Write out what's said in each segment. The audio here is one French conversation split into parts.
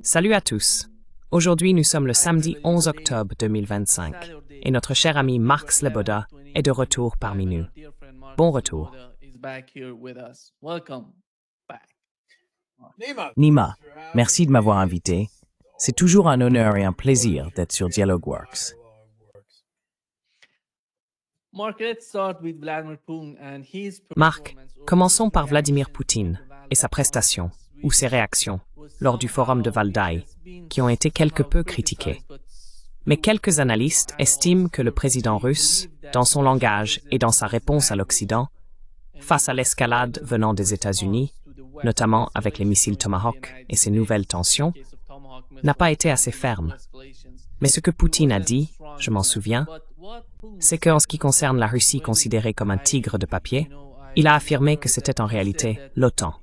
Salut à tous. Aujourd'hui, nous sommes le samedi 11 octobre 2025 et notre cher ami Mark Sleboda est de retour parmi nous. Bon retour. Nima, merci de m'avoir invité. C'est toujours un honneur et un plaisir d'être sur Dialogueworks. Mark, commençons par Vladimir Poutine et sa prestation, ou ses réactions, lors du forum de Valdai, qui ont été quelque peu critiquées. Mais quelques analystes estiment que le président russe, dans son langage et dans sa réponse à l'Occident, face à l'escalade venant des États-Unis, notamment avec les missiles Tomahawk et ses nouvelles tensions, n'a pas été assez ferme. Mais ce que Poutine a dit, je m'en souviens, c'est qu'en ce qui concerne la Russie considérée comme un tigre de papier, il a affirmé que c'était en réalité l'OTAN.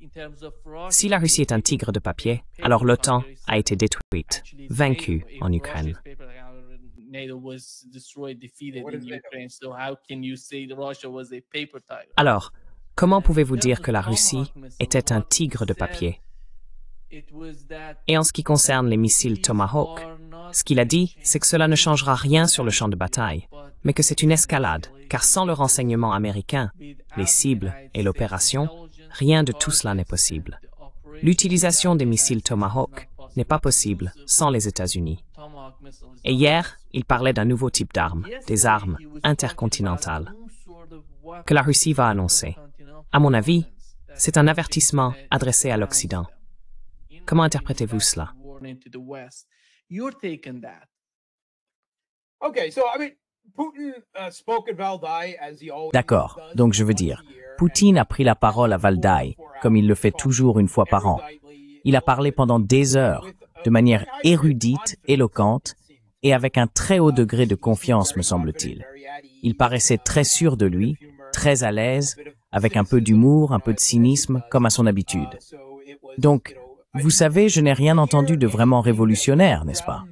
Si la Russie est un tigre de papier, alors l'OTAN a été détruite, vaincue en Ukraine. Alors, comment pouvez-vous dire que la Russie était un tigre de papier? Et en ce qui concerne les missiles Tomahawk, ce qu'il a dit, c'est que cela ne changera rien sur le champ de bataille, mais que c'est une escalade, car sans le renseignement américain, les cibles et l'opération, rien de tout cela n'est possible. L'utilisation des missiles Tomahawk n'est pas possible sans les États-Unis. Et hier, il parlait d'un nouveau type d'armes, des armes intercontinentales, que la Russie va annoncer. À mon avis, c'est un avertissement adressé à l'Occident. Comment interprétez-vous cela? D'accord, donc je veux dire, Poutine a pris la parole à Valdai, comme il le fait toujours une fois par an. Il a parlé pendant des heures, de manière érudite, éloquente, et avec un très haut degré de confiance, me semble-t-il. Il paraissait très sûr de lui, très à l'aise, avec un peu d'humour, un peu de cynisme, comme à son habitude. Donc, vous savez, je n'ai rien entendu de vraiment révolutionnaire, n'est-ce pas?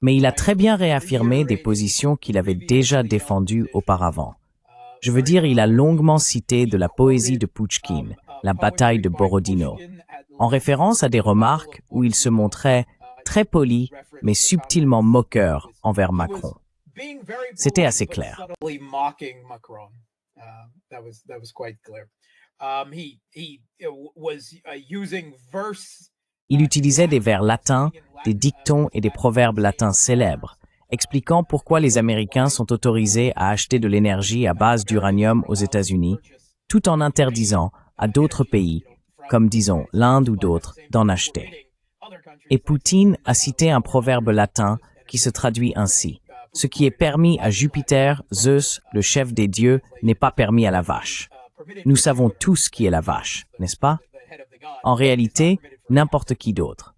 Mais il a très bien réaffirmé des positions qu'il avait déjà défendues auparavant. Je veux dire, il a longuement cité de la poésie de Pouchkine, la bataille de Borodino, en référence à des remarques où il se montrait très poli, mais subtilement moqueur envers Macron. C'était assez clair. Il utilisait des vers latins, des dictons et des proverbes latins célèbres, expliquant pourquoi les Américains sont autorisés à acheter de l'énergie à base d'uranium aux États-Unis, tout en interdisant à d'autres pays, comme disons l'Inde ou d'autres, d'en acheter. Et Poutine a cité un proverbe latin qui se traduit ainsi: « Ce qui est permis à Jupiter, Zeus, le chef des dieux, n'est pas permis à la vache. » Nous savons tous qui est la vache, n'est-ce pas? En réalité, n'importe qui d'autre.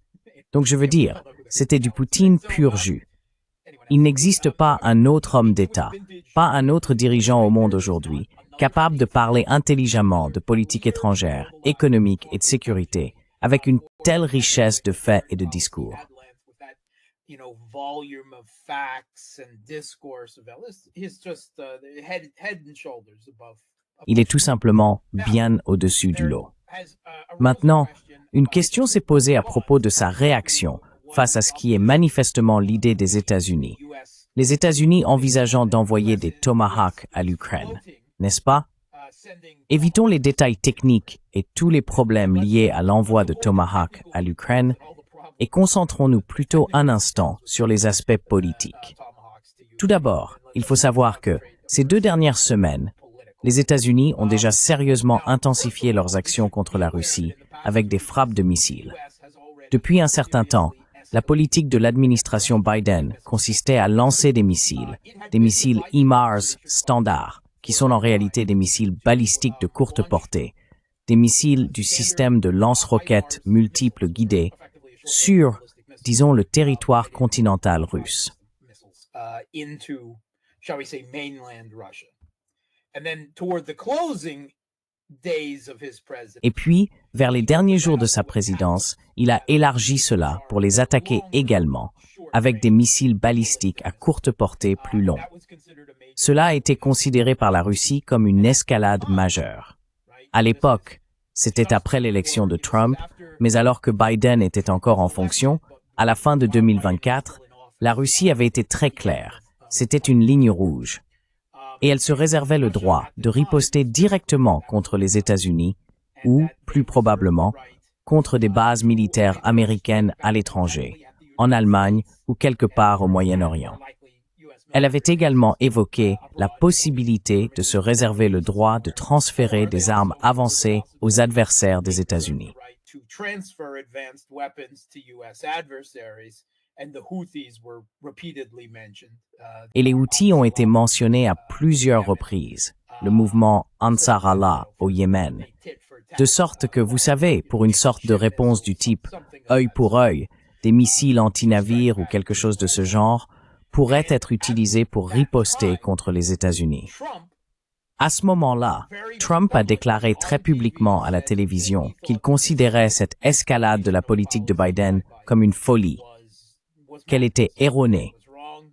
Donc je veux dire, c'était du Poutine pur jus. Il n'existe pas un autre homme d'État, pas un autre dirigeant au monde aujourd'hui, capable de parler intelligemment de politique étrangère, économique et de sécurité, avec une telle richesse de faits et de discours. Il est tout simplement bien au-dessus du lot. Maintenant, une question s'est posée à propos de sa réaction face à ce qui est manifestement l'idée des États-Unis. Les États-Unis envisageant d'envoyer des Tomahawk à l'Ukraine, n'est-ce pas? Évitons les détails techniques et tous les problèmes liés à l'envoi de Tomahawk à l'Ukraine et concentrons-nous plutôt un instant sur les aspects politiques. Tout d'abord, il faut savoir que, ces 2 dernières semaines, les États-Unis ont déjà sérieusement intensifié leurs actions contre la Russie avec des frappes de missiles. Depuis un certain temps, la politique de l'administration Biden consistait à lancer des missiles HIMARS standards, qui sont en réalité des missiles balistiques de courte portée, des missiles du système de lance-roquettes multiples guidés sur, disons, le territoire continental russe. Et puis, vers les derniers jours de sa présidence, il a élargi cela pour les attaquer également, avec des missiles balistiques à courte portée plus longs. Cela a été considéré par la Russie comme une escalade majeure. À l'époque, c'était après l'élection de Trump, Mais alors que Biden était encore en fonction, à la fin de 2024, la Russie avait été très claire. C'était une ligne rouge. Et elle se réservait le droit de riposter directement contre les États-Unis ou, plus probablement, contre des bases militaires américaines à l'étranger, en Allemagne ou quelque part au Moyen-Orient. Elle avait également évoqué la possibilité de se réserver le droit de transférer des armes avancées aux adversaires des États-Unis. Et les Houthis ont été mentionnés à plusieurs reprises, le mouvement Ansar Allah au Yémen. De sorte que, vous savez, pour une sorte de réponse du type « œil pour œil », des missiles anti-navires ou quelque chose de ce genre pourraient être utilisés pour riposter contre les États-Unis. À ce moment-là, Trump a déclaré très publiquement à la télévision qu'il considérait cette escalade de la politique de Biden comme une folie, qu'elle était erronée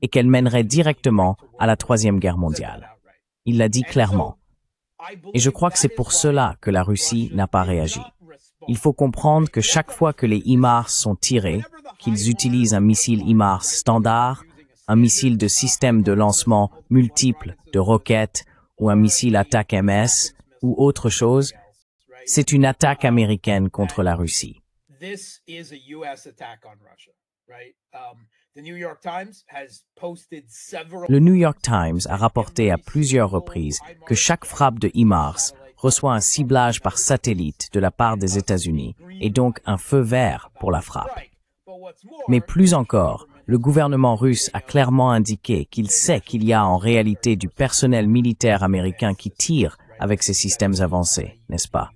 et qu'elle mènerait directement à la Troisième Guerre mondiale. Il l'a dit clairement. Et je crois que c'est pour cela que la Russie n'a pas réagi. Il faut comprendre que chaque fois que les HIMARS sont tirés, qu'ils utilisent un missile HIMARS standard, un missile de système de lancement multiple de roquettes ou un missile attaque MS ou autre chose, c'est une attaque américaine contre la Russie. Le New York Times a rapporté à plusieurs reprises que chaque frappe de HIMARS reçoit un ciblage par satellite de la part des États-Unis et donc un feu vert pour la frappe. Mais plus encore, le gouvernement russe a clairement indiqué qu'il sait qu'il y a en réalité du personnel militaire américain qui tire avec ces systèmes avancés, n'est-ce pas?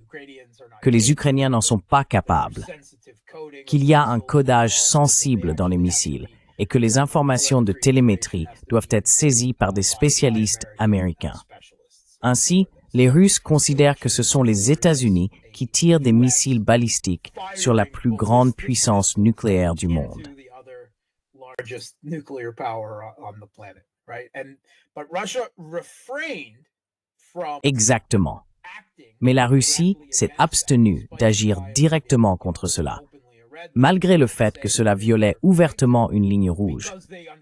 Que les Ukrainiens n'en sont pas capables, qu'il y a un codage sensible dans les missiles et que les informations de télémétrie doivent être saisies par des spécialistes américains. Ainsi, les Russes considèrent que ce sont les États-Unis qui tirent des missiles balistiques sur la plus grande puissance nucléaire du monde. Exactement. Mais la Russie s'est abstenue d'agir directement contre cela, malgré le fait que cela violait ouvertement une ligne rouge,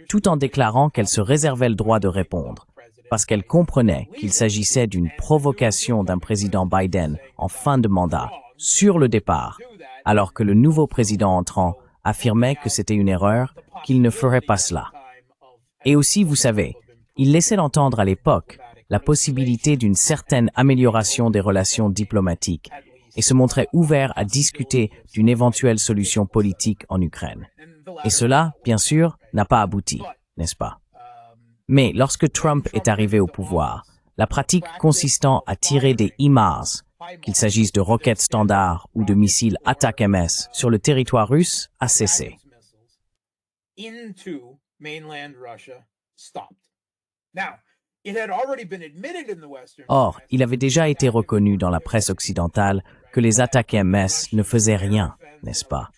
tout en déclarant qu'elle se réservait le droit de répondre, parce qu'elle comprenait qu'il s'agissait d'une provocation d'un président Biden en fin de mandat, sur le départ, alors que le nouveau président entrant affirmait que c'était une erreur, qu'il ne ferait pas cela. Et aussi, vous savez, il laissait entendre à l'époque la possibilité d'une certaine amélioration des relations diplomatiques et se montrait ouvert à discuter d'une éventuelle solution politique en Ukraine. Et cela, bien sûr, n'a pas abouti, n'est-ce pas? Mais lorsque Trump est arrivé au pouvoir, la pratique consistant à tirer des HIMARS, qu'il s'agisse de roquettes standards ou de missiles ATACMS sur le territoire russe, a cessé. Or, il avait déjà été reconnu dans la presse occidentale que les attaques MS ne faisaient rien, n'est-ce pas?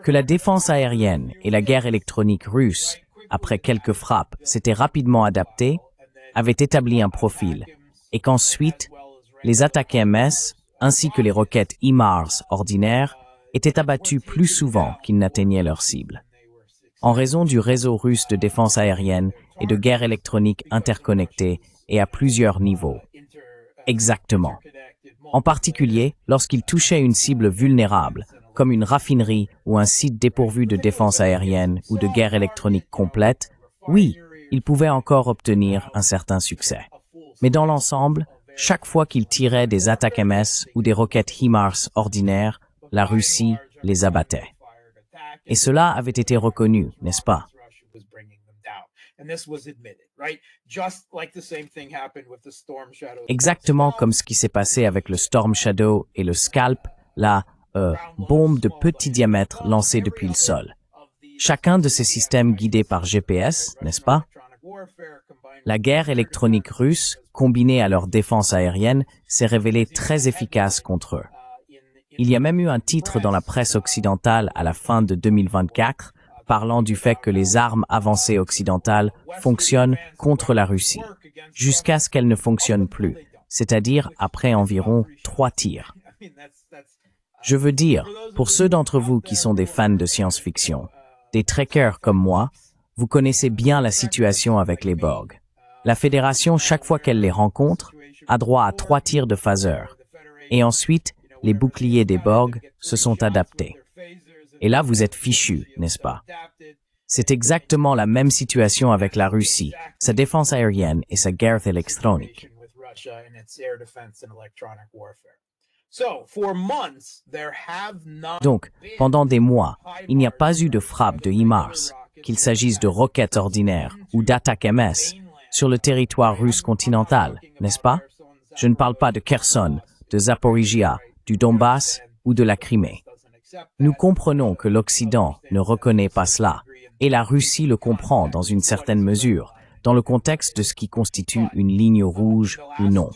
Que la défense aérienne et la guerre électronique russe, après quelques frappes, s'étaient rapidement adaptées, avaient établi un profil, et qu'ensuite, les attaques MS, ainsi que les roquettes HIMARS ordinaires, étaient abattues plus souvent qu'ils n'atteignaient leur cible. En raison du réseau russe de défense aérienne et de guerre électronique interconnectée et à plusieurs niveaux. Exactement. En particulier, lorsqu'il touchait une cible vulnérable, comme une raffinerie ou un site dépourvu de défense aérienne ou de guerre électronique complète, oui, il pouvait encore obtenir un certain succès. Mais dans l'ensemble, chaque fois qu'il tirait des attaques MS ou des roquettes HIMARS ordinaires, la Russie les abattait. Et cela avait été reconnu, n'est-ce pas? Exactement comme ce qui s'est passé avec le Storm Shadow et le Scalp, la bombe de petit diamètre lancée depuis le sol. Chacun de ces systèmes guidés par GPS, n'est-ce pas? La guerre électronique russe, combinée à leur défense aérienne, s'est révélée très efficace contre eux. Il y a même eu un titre dans la presse occidentale à la fin de 2024 parlant du fait que les armes avancées occidentales fonctionnent contre la Russie, jusqu'à ce qu'elles ne fonctionnent plus, c'est-à-dire après environ 3 tirs. Je veux dire, pour ceux d'entre vous qui sont des fans de science-fiction, des trekkers comme moi, vous connaissez bien la situation avec les Borg. La Fédération, chaque fois qu'elle les rencontre, a droit à 3 tirs de phaser. Et ensuite, les boucliers des Borg se sont adaptés. Et là, vous êtes fichus, n'est-ce pas? C'est exactement la même situation avec la Russie, sa défense aérienne et sa guerre électronique. Donc, pendant des mois, il n'y a pas eu de frappe de HIMARS, qu'il s'agisse de roquettes ordinaires ou d'attaques MS, sur le territoire russe continental, n'est-ce pas? Je ne parle pas de Kherson, de Zaporizhia, du Donbass ou de la Crimée. Nous comprenons que l'Occident ne reconnaît pas cela, et la Russie le comprend dans une certaine mesure, dans le contexte de ce qui constitue une ligne rouge ou non.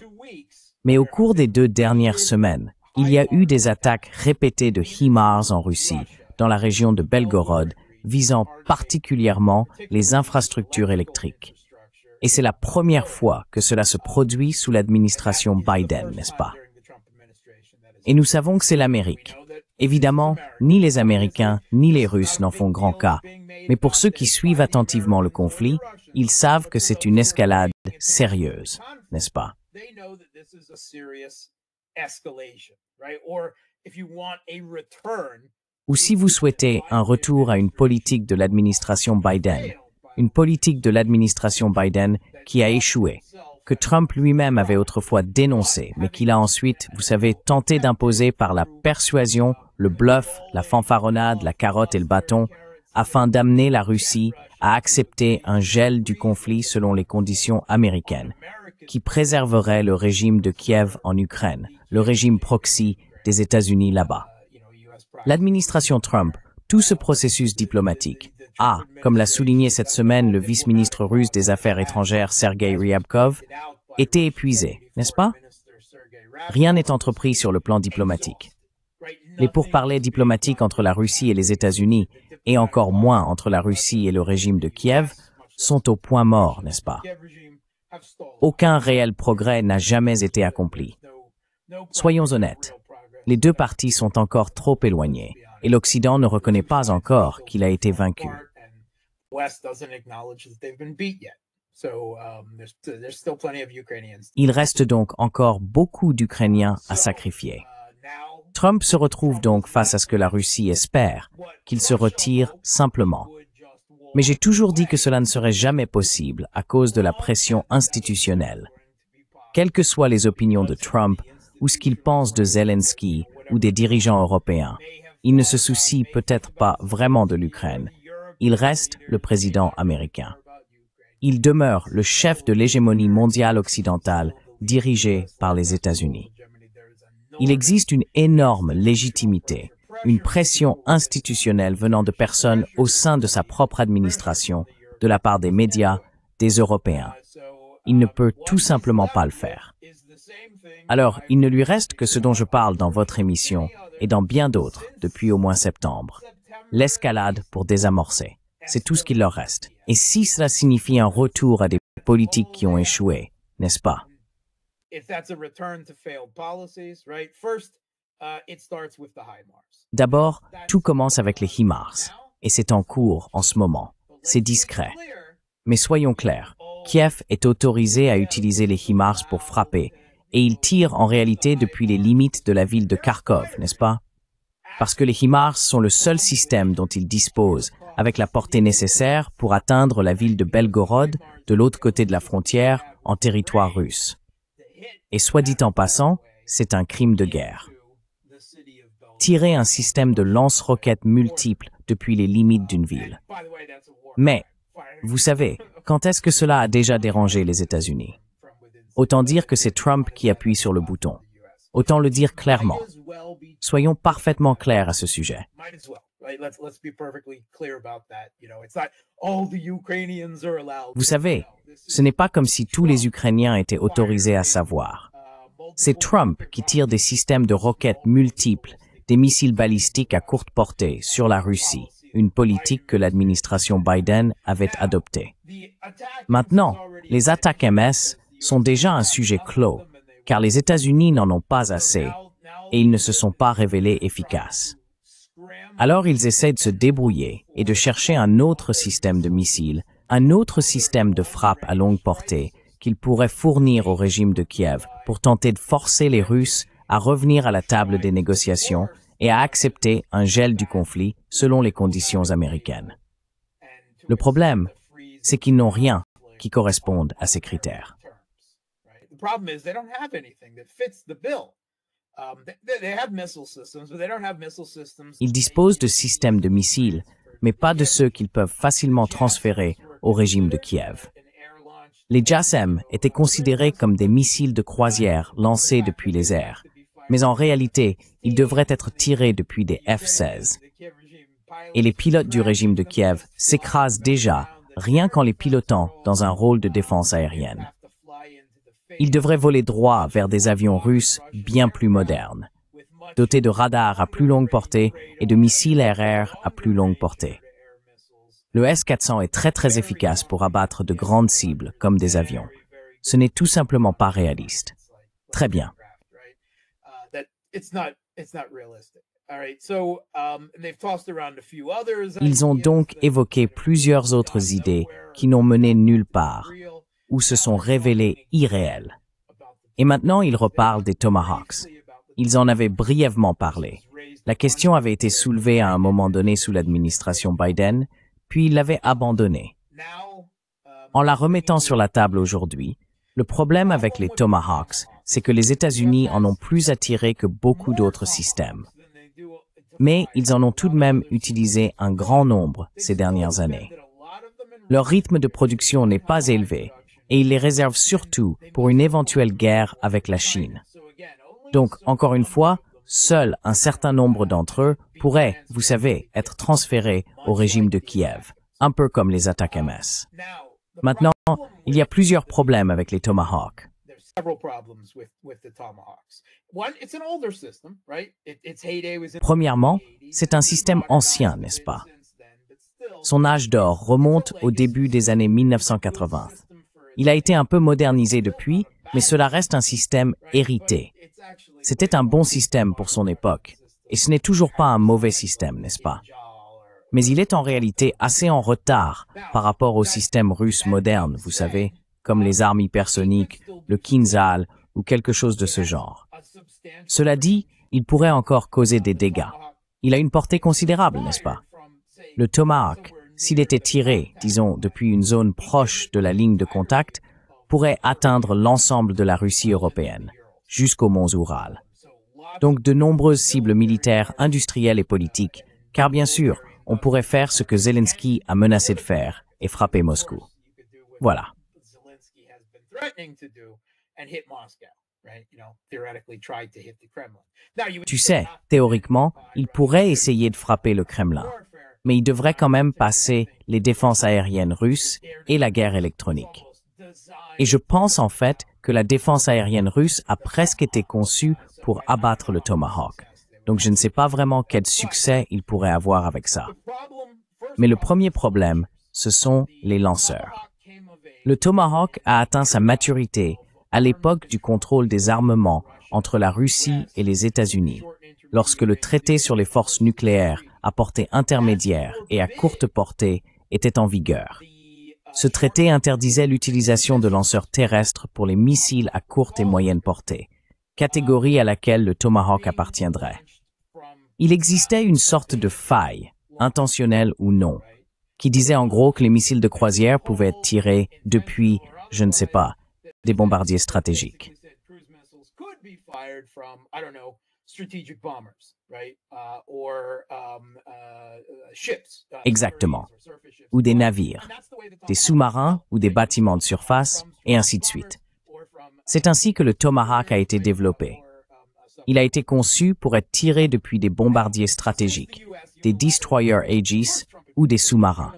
Mais au cours des 2 dernières semaines, il y a eu des attaques répétées de HIMARS en Russie, dans la région de Belgorod, visant particulièrement les infrastructures électriques. Et c'est la première fois que cela se produit sous l'administration Biden, n'est-ce pas? Et nous savons que c'est l'Amérique. Évidemment, ni les Américains ni les Russes n'en font grand cas, mais pour ceux qui suivent attentivement le conflit, ils savent que c'est une escalade sérieuse, n'est-ce pas? Ou si vous souhaitez un retour à une politique de l'administration Biden, une politique de l'administration Biden qui a échoué, que Trump lui-même avait autrefois dénoncé, mais qu'il a ensuite, vous savez, tenté d'imposer par la persuasion, le bluff, la fanfaronnade, la carotte et le bâton, afin d'amener la Russie à accepter un gel du conflit selon les conditions américaines, qui préserverait le régime de Kiev en Ukraine, le régime proxy des États-Unis là-bas. L'administration Trump, tout ce processus diplomatique, a, comme l'a souligné cette semaine le vice-ministre russe des Affaires étrangères Sergei Ryabkov, été épuisé, n'est-ce pas? Rien n'est entrepris sur le plan diplomatique. Les pourparlers diplomatiques entre la Russie et les États-Unis, et encore moins entre la Russie et le régime de Kiev, sont au point mort, n'est-ce pas? Aucun réel progrès n'a jamais été accompli. Soyons honnêtes, les 2 parties sont encore trop éloignées, et l'Occident ne reconnaît pas encore qu'il a été vaincu. Il reste donc encore beaucoup d'Ukrainiens à sacrifier. Trump se retrouve donc face à ce que la Russie espère, qu'il se retire simplement. Mais j'ai toujours dit que cela ne serait jamais possible à cause de la pression institutionnelle. Quelles que soient les opinions de Trump ou ce qu'il pense de Zelensky ou des dirigeants européens, il ne se soucie peut-être pas vraiment de l'Ukraine. Il reste le président américain. Il demeure le chef de l'hégémonie mondiale occidentale dirigée par les États-Unis. Il existe une énorme légitimité, une pression institutionnelle venant de personnes au sein de sa propre administration, de la part des médias, des Européens. Il ne peut tout simplement pas le faire. Alors, il ne lui reste que ce dont je parle dans votre émission et dans bien d'autres depuis au moins septembre. L'escalade pour désamorcer. C'est tout ce qu'il leur reste. Et si cela signifie un retour à des politiques qui ont échoué, n'est-ce pas? D'abord, tout commence avec les HIMARS, et c'est en cours en ce moment. C'est discret. Mais soyons clairs, Kiev est autorisé à utiliser les HIMARS pour frapper, et il tire en réalité depuis les limites de la ville de Kharkov, n'est-ce pas? Parce que les HIMARS sont le seul système dont il dispose, avec la portée nécessaire pour atteindre la ville de Belgorod, de l'autre côté de la frontière, en territoire russe. Et soit dit en passant, c'est un crime de guerre. Tirer un système de lance-roquettes multiples depuis les limites d'une ville. Mais, vous savez, quand est-ce que cela a déjà dérangé les États-Unis? Autant dire que c'est Trump qui appuie sur le bouton. Autant le dire clairement. Soyons parfaitement clairs à ce sujet. Vous savez, ce n'est pas comme si tous les Ukrainiens étaient autorisés à savoir. C'est Trump qui tire des systèmes de roquettes multiples, des missiles balistiques à courte portée sur la Russie, une politique que l'administration Biden avait adoptée. Maintenant, les attaques MS sont déjà un sujet clos, car les États-Unis n'en ont pas assez, et ils ne se sont pas révélés efficaces. Alors ils essaient de se débrouiller et de chercher un autre système de missiles, un autre système de frappe à longue portée qu'ils pourraient fournir au régime de Kiev pour tenter de forcer les Russes à revenir à la table des négociations et à accepter un gel du conflit selon les conditions américaines. Le problème, c'est qu'ils n'ont rien qui corresponde à ces critères. Ils disposent de systèmes de missiles, mais pas de ceux qu'ils peuvent facilement transférer au régime de Kiev. Les JASSM étaient considérés comme des missiles de croisière lancés depuis les airs, mais en réalité, ils devraient être tirés depuis des F-16. Et les pilotes du régime de Kiev s'écrasent déjà, rien qu'en les pilotant dans un rôle de défense aérienne. Ils devraient voler droit vers des avions russes bien plus modernes, dotés de radars à plus longue portée et de missiles air-air à plus longue portée. Le S-400 est très efficace pour abattre de grandes cibles comme des avions. Ce n'est tout simplement pas réaliste. Très bien. Ils ont donc évoqué plusieurs autres idées qui n'ont mené nulle part, ou se sont révélées irréelles. Et maintenant, ils reparlent des Tomahawks. Ils en avaient brièvement parlé. La question avait été soulevée à un moment donné sous l'administration Biden, puis ils l'avaient abandonnée. En la remettant sur la table aujourd'hui, le problème avec les Tomahawks, c'est que les États-Unis en ont plus attiré que beaucoup d'autres systèmes. Mais ils en ont tout de même utilisé un grand nombre ces dernières années. Leur rythme de production n'est pas élevé, et ils les réservent surtout pour une éventuelle guerre avec la Chine. Donc, encore une fois, seul un certain nombre d'entre eux pourraient, vous savez, être transférés au régime de Kiev, un peu comme les attaques MS. Maintenant, il y a plusieurs problèmes avec les Tomahawks. Premièrement, c'est un système ancien, n'est-ce pas? Son âge d'or remonte au début des années 1980. Il a été un peu modernisé depuis, mais cela reste un système hérité. C'était un bon système pour son époque, et ce n'est toujours pas un mauvais système, n'est-ce pas? Mais il est en réalité assez en retard par rapport au système russe moderne, vous savez, comme les armes hypersoniques, le Kinzhal ou quelque chose de ce genre. Cela dit, il pourrait encore causer des dégâts. Il a une portée considérable, n'est-ce pas? Le Tomahawk, s'il était tiré, disons, depuis une zone proche de la ligne de contact, pourrait atteindre l'ensemble de la Russie européenne, jusqu'aux monts Oural. Donc de nombreuses cibles militaires, industrielles et politiques, car bien sûr, on pourrait faire ce que Zelensky a menacé de faire et frapper Moscou. Voilà. Tu sais, théoriquement, il pourrait essayer de frapper le Kremlin, mais il devrait quand même passer les défenses aériennes russes et la guerre électronique. Et je pense en fait que la défense aérienne russe a presque été conçue pour abattre le Tomahawk. Donc je ne sais pas vraiment quel succès il pourrait avoir avec ça. Mais le premier problème, ce sont les lanceurs. Le Tomahawk a atteint sa maturité à l'époque du contrôle des armements entre la Russie et les États-Unis, lorsque le traité sur les forces nucléaires à portée intermédiaire et à courte portée était en vigueur. Ce traité interdisait l'utilisation de lanceurs terrestres pour les missiles à courte et moyenne portée, catégorie à laquelle le Tomahawk appartiendrait. Il existait une sorte de faille, intentionnelle ou non, qui disait en gros que les missiles de croisière pouvaient être tirés depuis, je ne sais pas, des bombardiers stratégiques. Exactement. Ou des navires, des sous-marins ou des bâtiments de surface, et ainsi de suite. C'est ainsi que le Tomahawk a été développé. Il a été conçu pour être tiré depuis des bombardiers stratégiques, des destroyers Aegis ou des sous-marins.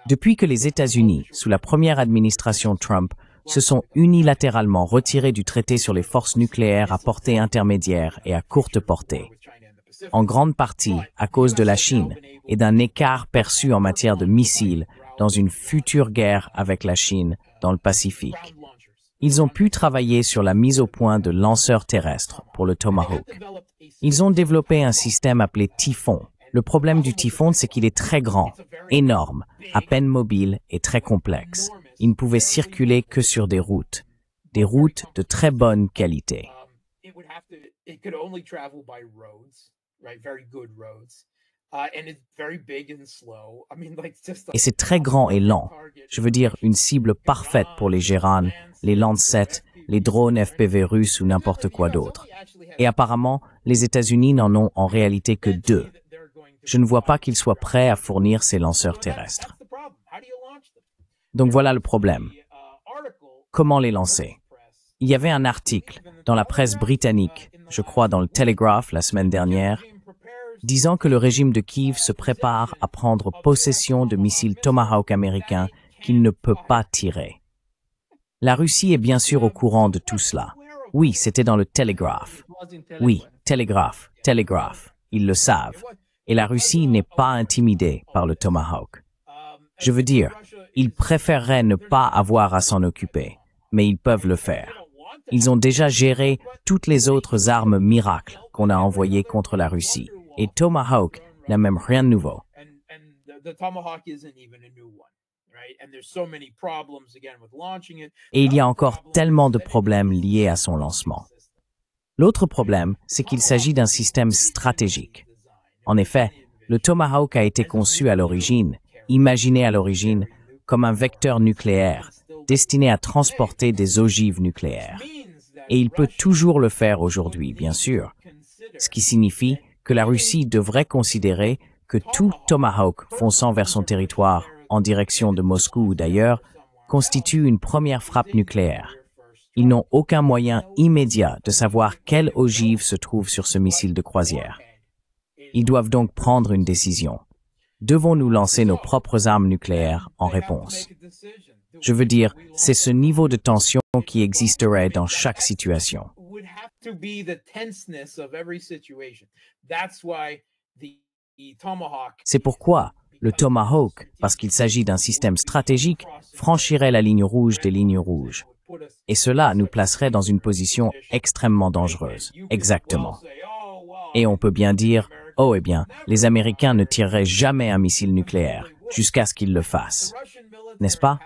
Depuis que les États-Unis, sous la première administration Trump, se sont unilatéralement retirés du traité sur les forces nucléaires à portée intermédiaire et à courte portée, en grande partie à cause de la Chine et d'un écart perçu en matière de missiles dans une future guerre avec la Chine dans le Pacifique. Ils ont pu travailler sur la mise au point de lanceurs terrestres pour le Tomahawk. Ils ont développé un système appelé Typhon. Le problème du Typhon, c'est qu'il est très grand, énorme, à peine mobile et très complexe. Il ne pouvait circuler que sur des routes de très bonne qualité. Et c'est très grand et lent. Je veux dire, une cible parfaite pour les Géran, les Lancet, les drones FPV russes ou n'importe quoi d'autre. Et apparemment, les États-Unis n'en ont en réalité que 2. Je ne vois pas qu'ils soient prêts à fournir ces lanceurs terrestres. Donc voilà le problème. Comment les lancer? Il y avait un article dans la presse britannique, je crois dans le Telegraph la semaine dernière, disant que le régime de Kiev se prépare à prendre possession de missiles Tomahawk américains qu'il ne peut pas tirer. La Russie est bien sûr au courant de tout cela. Oui, c'était dans le Telegraph. Oui, Telegraph. Ils le savent. Et la Russie n'est pas intimidée par le Tomahawk. Je veux dire, ils préféreraient ne pas avoir à s'en occuper, mais ils peuvent le faire. Ils ont déjà géré toutes les autres armes miracles qu'on a envoyées contre la Russie. Et Tomahawk n'a même rien de nouveau. Et il y a encore tellement de problèmes liés à son lancement. L'autre problème, c'est qu'il s'agit d'un système stratégique. En effet, le Tomahawk a été conçu à l'origine, imaginé à l'origine, comme un vecteur nucléaire, destiné à transporter des ogives nucléaires. Et il peut toujours le faire aujourd'hui, bien sûr. Ce qui signifie que la Russie devrait considérer que tout Tomahawk fonçant vers son territoire, en direction de Moscou ou d'ailleurs, constitue une première frappe nucléaire. Ils n'ont aucun moyen immédiat de savoir quelle ogive se trouve sur ce missile de croisière. Ils doivent donc prendre une décision. Devons-nous lancer nos propres armes nucléaires en réponse? Je veux dire, c'est ce niveau de tension qui existerait dans chaque situation. C'est pourquoi le Tomahawk, parce qu'il s'agit d'un système stratégique, franchirait la ligne rouge des lignes rouges. Et cela nous placerait dans une position extrêmement dangereuse. Exactement. Et on peut bien dire, oh eh bien, les Américains ne tireraient jamais un missile nucléaire, jusqu'à ce qu'ils le fassent. N'est-ce pas?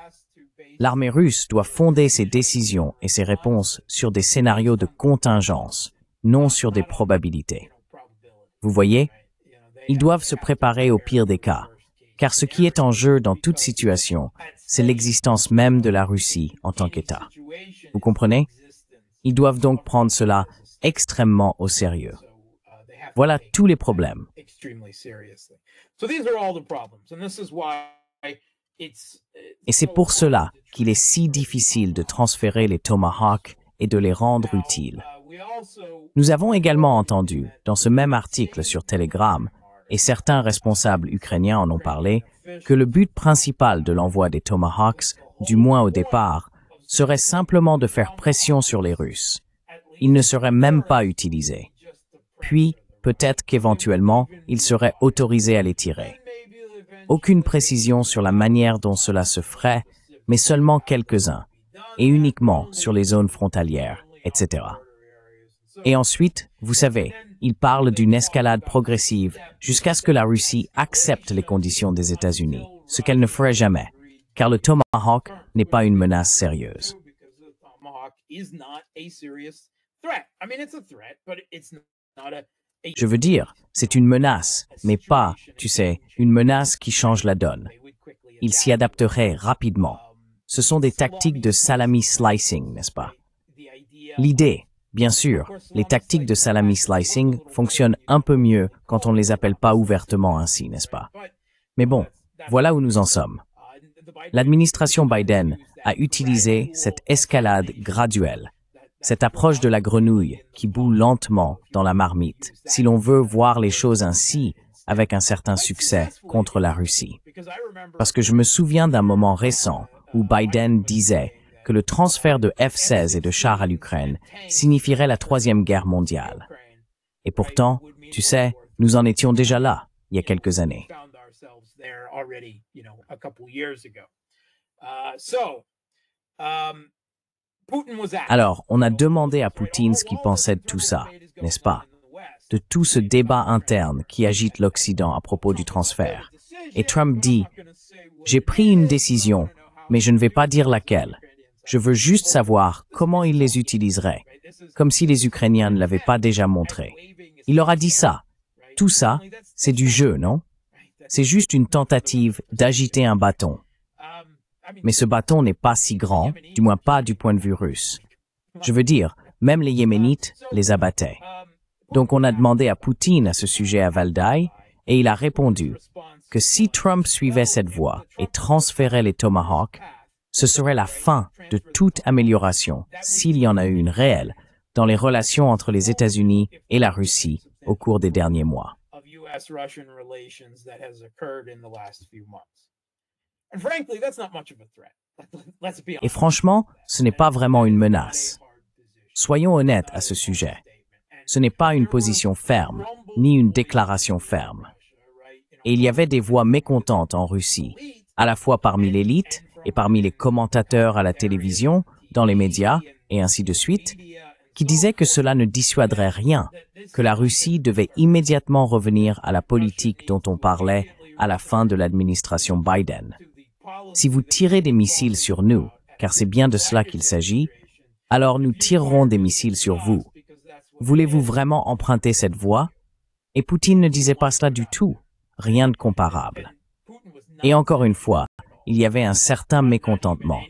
L'armée russe doit fonder ses décisions et ses réponses sur des scénarios de contingence, non sur des probabilités. Vous voyez? Ils doivent se préparer au pire des cas, car ce qui est en jeu dans toute situation, c'est l'existence même de la Russie en tant qu'État. Vous comprenez? Ils doivent donc prendre cela extrêmement au sérieux. Voilà tous les problèmes. Et c'est pour cela qu'il est si difficile de transférer les Tomahawks et de les rendre utiles. Nous avons également entendu, dans ce même article sur Telegram, et certains responsables ukrainiens en ont parlé, que le but principal de l'envoi des Tomahawks, du moins au départ, serait simplement de faire pression sur les Russes. Ils ne seraient même pas utilisés. Puis, peut-être qu'éventuellement, ils seraient autorisés à les tirer. Aucune précision sur la manière dont cela se ferait, mais seulement quelques-uns, et uniquement sur les zones frontalières, etc. Et ensuite, vous savez, il parle d'une escalade progressive jusqu'à ce que la Russie accepte les conditions des États-Unis, ce qu'elle ne ferait jamais, car le Tomahawk n'est pas une menace sérieuse. Je veux dire, c'est une menace, mais pas, tu sais, une menace qui change la donne. Il s'y adapterait rapidement. Ce sont des tactiques de salami slicing, n'est-ce pas? L'idée, bien sûr, les tactiques de salami slicing fonctionnent un peu mieux quand on ne les appelle pas ouvertement ainsi, n'est-ce pas? Mais bon, voilà où nous en sommes. L'administration Biden a utilisé cette escalade graduelle, cette approche de la grenouille qui bout lentement dans la marmite, si l'on veut voir les choses ainsi, avec un certain succès contre la Russie. Parce que je me souviens d'un moment récent où Biden disait que le transfert de F-16 et de chars à l'Ukraine signifierait la Troisième Guerre mondiale. Et pourtant, tu sais, nous en étions déjà là, il y a quelques années. Alors, on a demandé à Poutine ce qu'il pensait de tout ça, n'est-ce pas? De tout ce débat interne qui agite l'Occident à propos du transfert. Et Trump dit, « J'ai pris une décision, mais je ne vais pas dire laquelle. Je veux juste savoir comment il les utiliserait, comme si les Ukrainiens ne l'avaient pas déjà montré. » Il leur a dit ça. Tout ça, c'est du jeu, non? C'est juste une tentative d'agiter un bâton. Mais ce bâton n'est pas si grand, du moins pas du point de vue russe. Je veux dire, même les Yéménites les abattaient. Donc on a demandé à Poutine à ce sujet à Valdai, et il a répondu que si Trump suivait cette voie et transférait les Tomahawks, ce serait la fin de toute amélioration, s'il y en a eu une réelle, dans les relations entre les États-Unis et la Russie au cours des derniers mois. Et franchement, ce n'est pas vraiment une menace. Soyons honnêtes à ce sujet. Ce n'est pas une position ferme, ni une déclaration ferme. Et il y avait des voix mécontentes en Russie, à la fois parmi l'élite et parmi les commentateurs à la télévision, dans les médias, et ainsi de suite, qui disaient que cela ne dissuaderait rien, que la Russie devait immédiatement revenir à la politique dont on parlait à la fin de l'administration Biden. Si vous tirez des missiles sur nous, car c'est bien de cela qu'il s'agit, alors nous tirerons des missiles sur vous. Voulez-vous vraiment emprunter cette voie? Et Poutine ne disait pas cela du tout, rien de comparable. Et encore une fois, il y avait un certain mécontentement.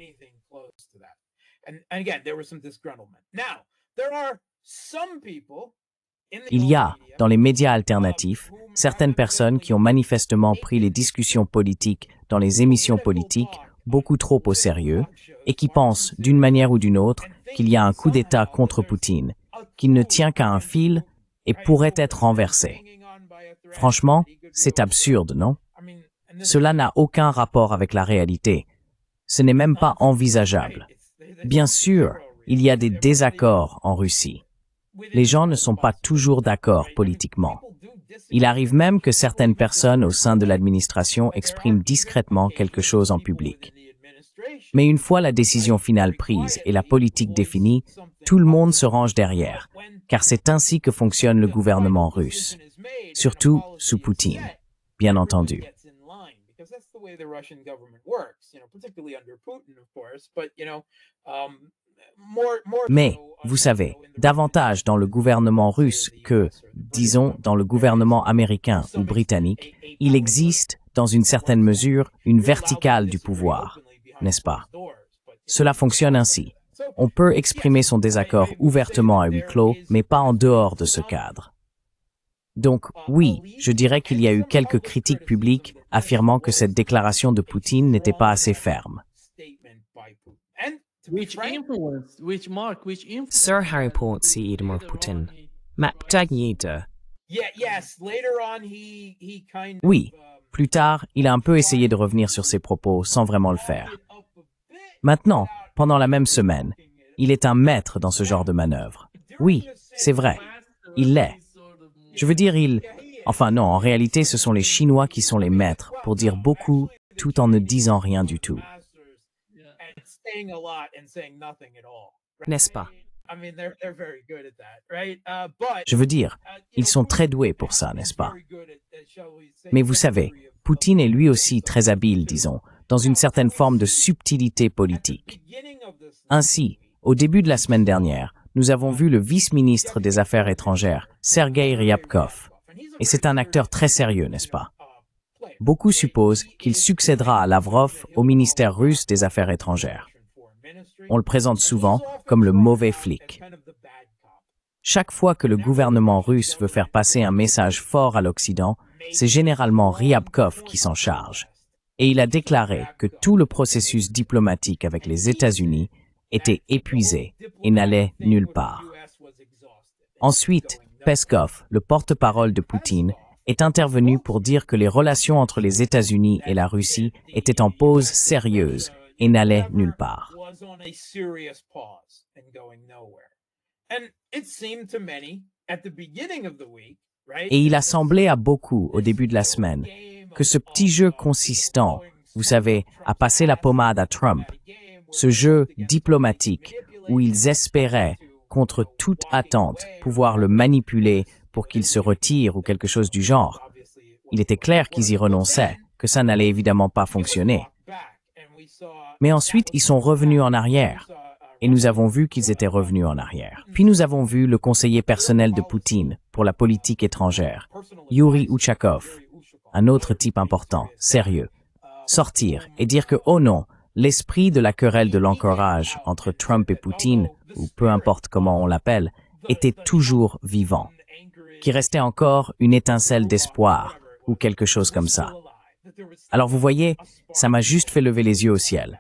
Il y a, dans les médias alternatifs, certaines personnes qui ont manifestement pris les discussions politiques dans les émissions politiques beaucoup trop au sérieux et qui pensent, d'une manière ou d'une autre, qu'il y a un coup d'État contre Poutine, qu'il ne tient qu'à un fil et pourrait être renversé. Franchement, c'est absurde, non? Cela n'a aucun rapport avec la réalité. Ce n'est même pas envisageable. Bien sûr, il y a des désaccords en Russie. Les gens ne sont pas toujours d'accord politiquement. Il arrive même que certaines personnes au sein de l'administration expriment discrètement quelque chose en public. Mais une fois la décision finale prise et la politique définie, tout le monde se range derrière, car c'est ainsi que fonctionne le gouvernement russe, surtout sous Poutine, bien entendu. Mais, vous savez, davantage dans le gouvernement russe que, disons, dans le gouvernement américain ou britannique, il existe, dans une certaine mesure, une verticale du pouvoir, n'est-ce pas? Cela fonctionne ainsi. On peut exprimer son désaccord ouvertement à huis clos, mais pas en dehors de ce cadre. Donc, oui, je dirais qu'il y a eu quelques critiques publiques affirmant que cette déclaration de Poutine n'était pas assez ferme. Sir Harry Port si Edmund Putin. Oui, plus tard, il a un peu essayé de revenir sur ses propos sans vraiment le faire. Maintenant, pendant la même semaine, il est un maître dans ce genre de manœuvre. Oui, c'est vrai, il l'est. Je veux dire, Enfin non, en réalité, ce sont les Chinois qui sont les maîtres pour dire beaucoup tout en ne disant rien du tout. N'est-ce pas? Je veux dire, ils sont très doués pour ça, n'est-ce pas? Mais vous savez, Poutine est lui aussi très habile, disons, dans une certaine forme de subtilité politique. Ainsi, au début de la semaine dernière, nous avons vu le vice-ministre des Affaires étrangères, Sergei Ryabkov. Et c'est un acteur très sérieux, n'est-ce pas? Beaucoup supposent qu'il succédera à Lavrov au ministère russe des Affaires étrangères. On le présente souvent comme le mauvais flic. Chaque fois que le gouvernement russe veut faire passer un message fort à l'Occident, c'est généralement Ryabkov qui s'en charge. Et il a déclaré que tout le processus diplomatique avec les États-Unis était épuisé et n'allait nulle part. Ensuite, Peskov, le porte-parole de Poutine, est intervenu pour dire que les relations entre les États-Unis et la Russie étaient en pause sérieuse et n'allaient nulle part. Et il a semblé à beaucoup, au début de la semaine, que ce petit jeu consistant, vous savez, à passer la pommade à Trump, ce jeu diplomatique, où ils espéraient, contre toute attente, pouvoir le manipuler pour qu'il se retire ou quelque chose du genre. Il était clair qu'ils y renonçaient, que ça n'allait évidemment pas fonctionner. Mais ensuite, ils sont revenus en arrière. Et nous avons vu qu'ils étaient revenus en arrière. Puis nous avons vu le conseiller personnel de Poutine pour la politique étrangère, Yuri Ushakov, un autre type important, sérieux, sortir et dire que, oh non, l'esprit de la querelle de l'encourage entre Trump et Poutine, ou peu importe comment on l'appelle, était toujours vivant, qu'il restait encore une étincelle d'espoir, ou quelque chose comme ça. Alors vous voyez, ça m'a juste fait lever les yeux au ciel.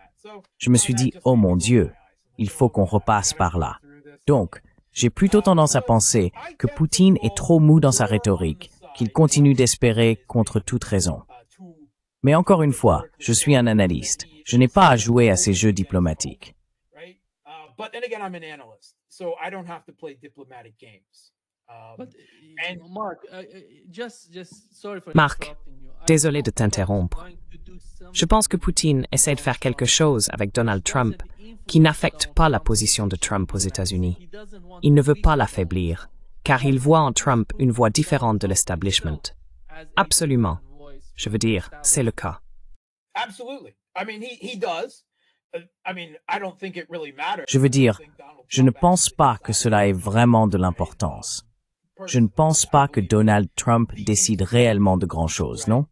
Je me suis dit, oh mon Dieu, il faut qu'on repasse par là. Donc, j'ai plutôt tendance à penser que Poutine est trop mou dans sa rhétorique, qu'il continue d'espérer contre toute raison. Mais encore une fois, je suis un analyste. Je n'ai pas à jouer à ces jeux diplomatiques. Marc, désolé de t'interrompre. Je pense que Poutine essaie de faire quelque chose avec Donald Trump qui n'affecte pas la position de Trump aux États-Unis. Il ne veut pas l'affaiblir, car il voit en Trump une voix différente de l'establishment. Absolument. Je veux dire, c'est le cas. Je veux dire, je ne pense pas que cela ait vraiment de l'importance. Je ne pense pas que Donald Trump décide réellement de grand-chose, non?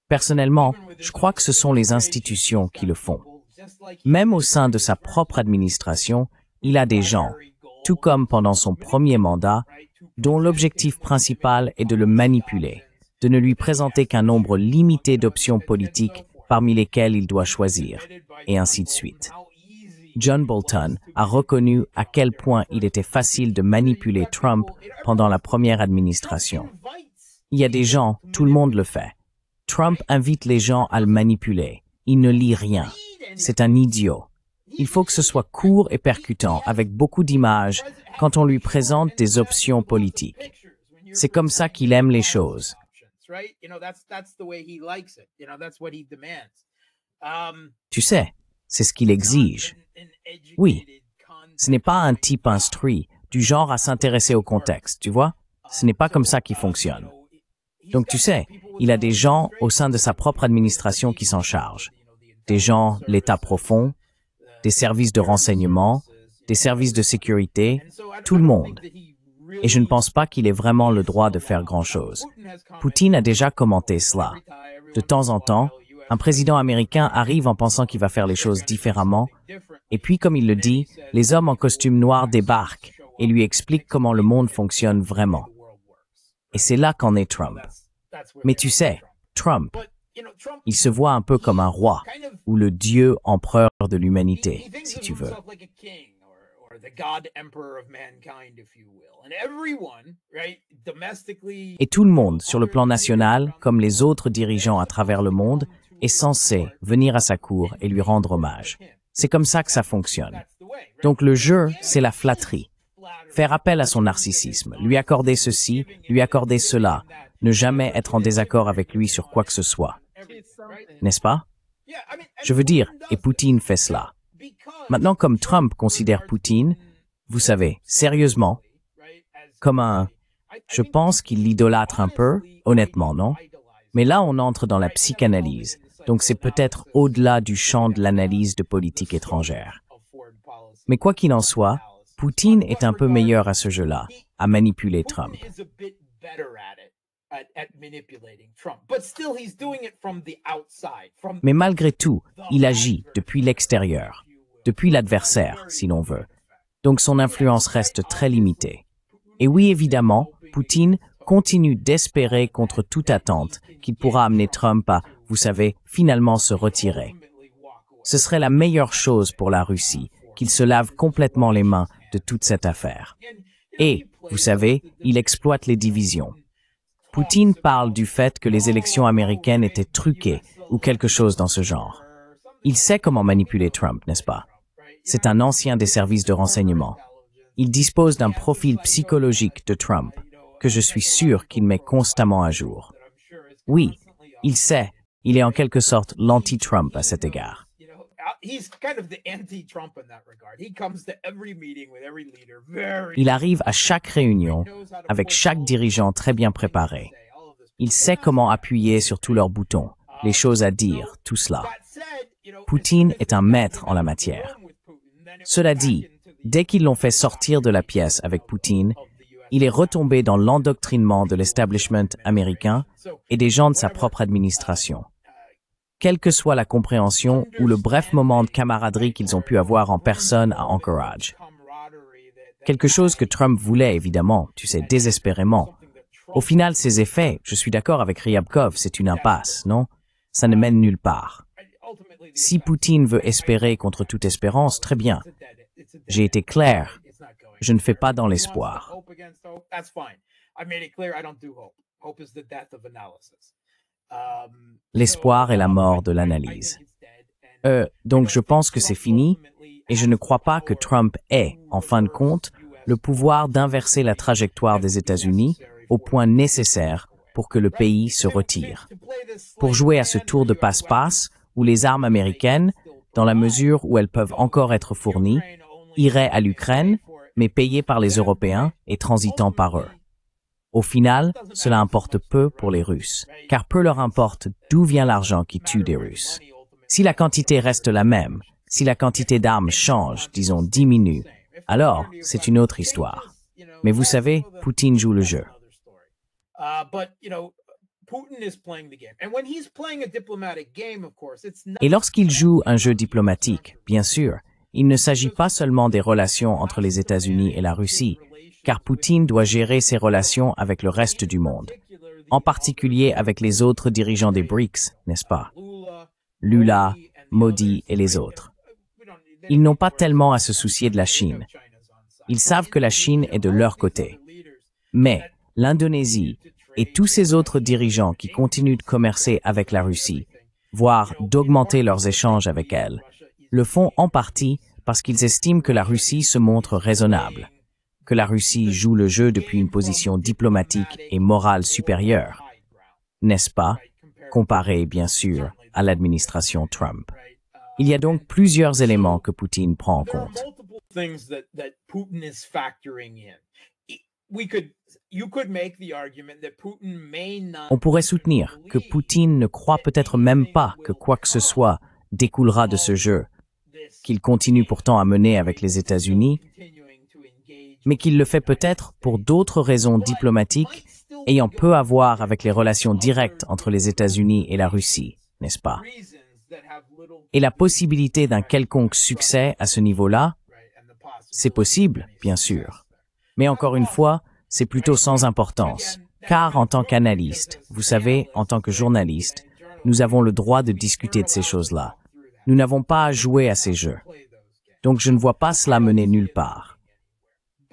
Personnellement, je crois que ce sont les institutions qui le font. Même au sein de sa propre administration, il a des gens, tout comme pendant son premier mandat, dont l'objectif principal est de le manipuler, de ne lui présenter qu'un nombre limité d'options politiques parmi lesquelles il doit choisir, et ainsi de suite. John Bolton a reconnu à quel point il était facile de manipuler Trump pendant la première administration. Il y a des gens, tout le monde le fait. Trump invite les gens à le manipuler. Il ne lit rien. C'est un idiot. Il faut que ce soit court et percutant, avec beaucoup d'images, quand on lui présente des options politiques. C'est comme ça qu'il aime les choses. Tu sais, c'est ce qu'il exige. Oui, ce n'est pas un type instruit, du genre à s'intéresser au contexte, tu vois? Ce n'est pas comme ça qu'il fonctionne. Donc tu sais, il a des gens au sein de sa propre administration qui s'en chargent. Des gens, l'État profond, des services de renseignement, des services de sécurité, tout le monde. Et je ne pense pas qu'il ait vraiment le droit de faire grand-chose. Poutine a déjà commenté cela. De temps en temps, un président américain arrive en pensant qu'il va faire les choses différemment, et puis, comme il le dit, les hommes en costume noir débarquent et lui expliquent comment le monde fonctionne vraiment. Et c'est là qu'en est Trump. Mais tu sais, Trump, il se voit un peu comme un roi, ou le dieu empereur de l'humanité, si tu veux. Et tout le monde, sur le plan national, comme les autres dirigeants à travers le monde, est censé venir à sa cour et lui rendre hommage. C'est comme ça que ça fonctionne. Donc le jeu, c'est la flatterie. Faire appel à son narcissisme, lui accorder ceci, lui accorder cela, ne jamais être en désaccord avec lui sur quoi que ce soit. N'est-ce pas? Je veux dire, et Poutine fait cela. Maintenant, comme Trump considère Poutine, vous savez, sérieusement, comme un... Je pense qu'il l'idolâtre un peu, honnêtement, non? Mais là, on entre dans la psychanalyse, donc c'est peut-être au-delà du champ de l'analyse de politique étrangère. Mais quoi qu'il en soit, Poutine est un peu meilleur à ce jeu-là, à manipuler Trump. Mais malgré tout, il agit depuis l'extérieur, depuis l'adversaire, si l'on veut. Donc son influence reste très limitée. Et oui, évidemment, Poutine continue d'espérer contre toute attente qu'il pourra amener Trump à, vous savez, finalement se retirer. Ce serait la meilleure chose pour la Russie, qu'il se lave complètement les mains de toute cette affaire. Et, vous savez, il exploite les divisions. Poutine parle du fait que les élections américaines étaient truquées ou quelque chose dans ce genre. Il sait comment manipuler Trump, n'est-ce pas? C'est un ancien des services de renseignement. Il dispose d'un profil psychologique de Trump, que je suis sûr qu'il met constamment à jour. Oui, il sait, il est en quelque sorte l'anti-Trump à cet égard. Il arrive à chaque réunion avec chaque dirigeant très bien préparé. Il sait comment appuyer sur tous leurs boutons, les choses à dire, tout cela. Poutine est un maître en la matière. Cela dit, dès qu'ils l'ont fait sortir de la pièce avec Poutine, il est retombé dans l'endoctrinement de l'establishment américain et des gens de sa propre administration. Quelle que soit la compréhension ou le bref moment de camaraderie qu'ils ont pu avoir en personne à Anchorage. Quelque chose que Trump voulait évidemment, tu sais, désespérément. Au final, ses effets, je suis d'accord avec Ryabkov, c'est une impasse, non? Ça ne mène nulle part. Si Poutine veut espérer contre toute espérance, très bien. J'ai été clair, je ne fais pas dans l'espoir. L'espoir est la mort de l'analyse. Donc je pense que c'est fini, et je ne crois pas que Trump ait, en fin de compte, le pouvoir d'inverser la trajectoire des États-Unis au point nécessaire pour que le pays se retire. Pour jouer à ce tour de passe-passe, où les armes américaines, dans la mesure où elles peuvent encore être fournies, iraient à l'Ukraine, mais payées par les Européens et transitant par eux. Au final, cela importe peu pour les Russes, car peu leur importe d'où vient l'argent qui tue des Russes. Si la quantité reste la même, si la quantité d'armes change, disons diminue, alors c'est une autre histoire. Mais vous savez, Poutine joue le jeu. Et lorsqu'il joue un jeu diplomatique, bien sûr, il ne s'agit pas seulement des relations entre les États-Unis et la Russie, car Poutine doit gérer ses relations avec le reste du monde, en particulier avec les autres dirigeants des BRICS, n'est-ce pas? Lula, Modi et les autres. Ils n'ont pas tellement à se soucier de la Chine. Ils savent que la Chine est de leur côté. Mais l'Indonésie et tous ces autres dirigeants qui continuent de commercer avec la Russie, voire d'augmenter leurs échanges avec elle, le font en partie parce qu'ils estiment que la Russie se montre raisonnable, que la Russie joue le jeu depuis une position diplomatique et morale supérieure, n'est-ce pas, comparé bien sûr à l'administration Trump. Il y a donc plusieurs éléments que Poutine prend en compte. On pourrait soutenir que Poutine ne croit peut-être même pas que quoi que ce soit découlera de ce jeu, qu'il continue pourtant à mener avec les États-Unis, mais qu'il le fait peut-être pour d'autres raisons diplomatiques ayant peu à voir avec les relations directes entre les États-Unis et la Russie, n'est-ce pas? Et la possibilité d'un quelconque succès à ce niveau-là, c'est possible, bien sûr. Mais encore une fois, c'est plutôt sans importance, car en tant qu'analyste, vous savez, en tant que journaliste, nous avons le droit de discuter de ces choses-là. Nous n'avons pas à jouer à ces jeux. Donc je ne vois pas cela mener nulle part.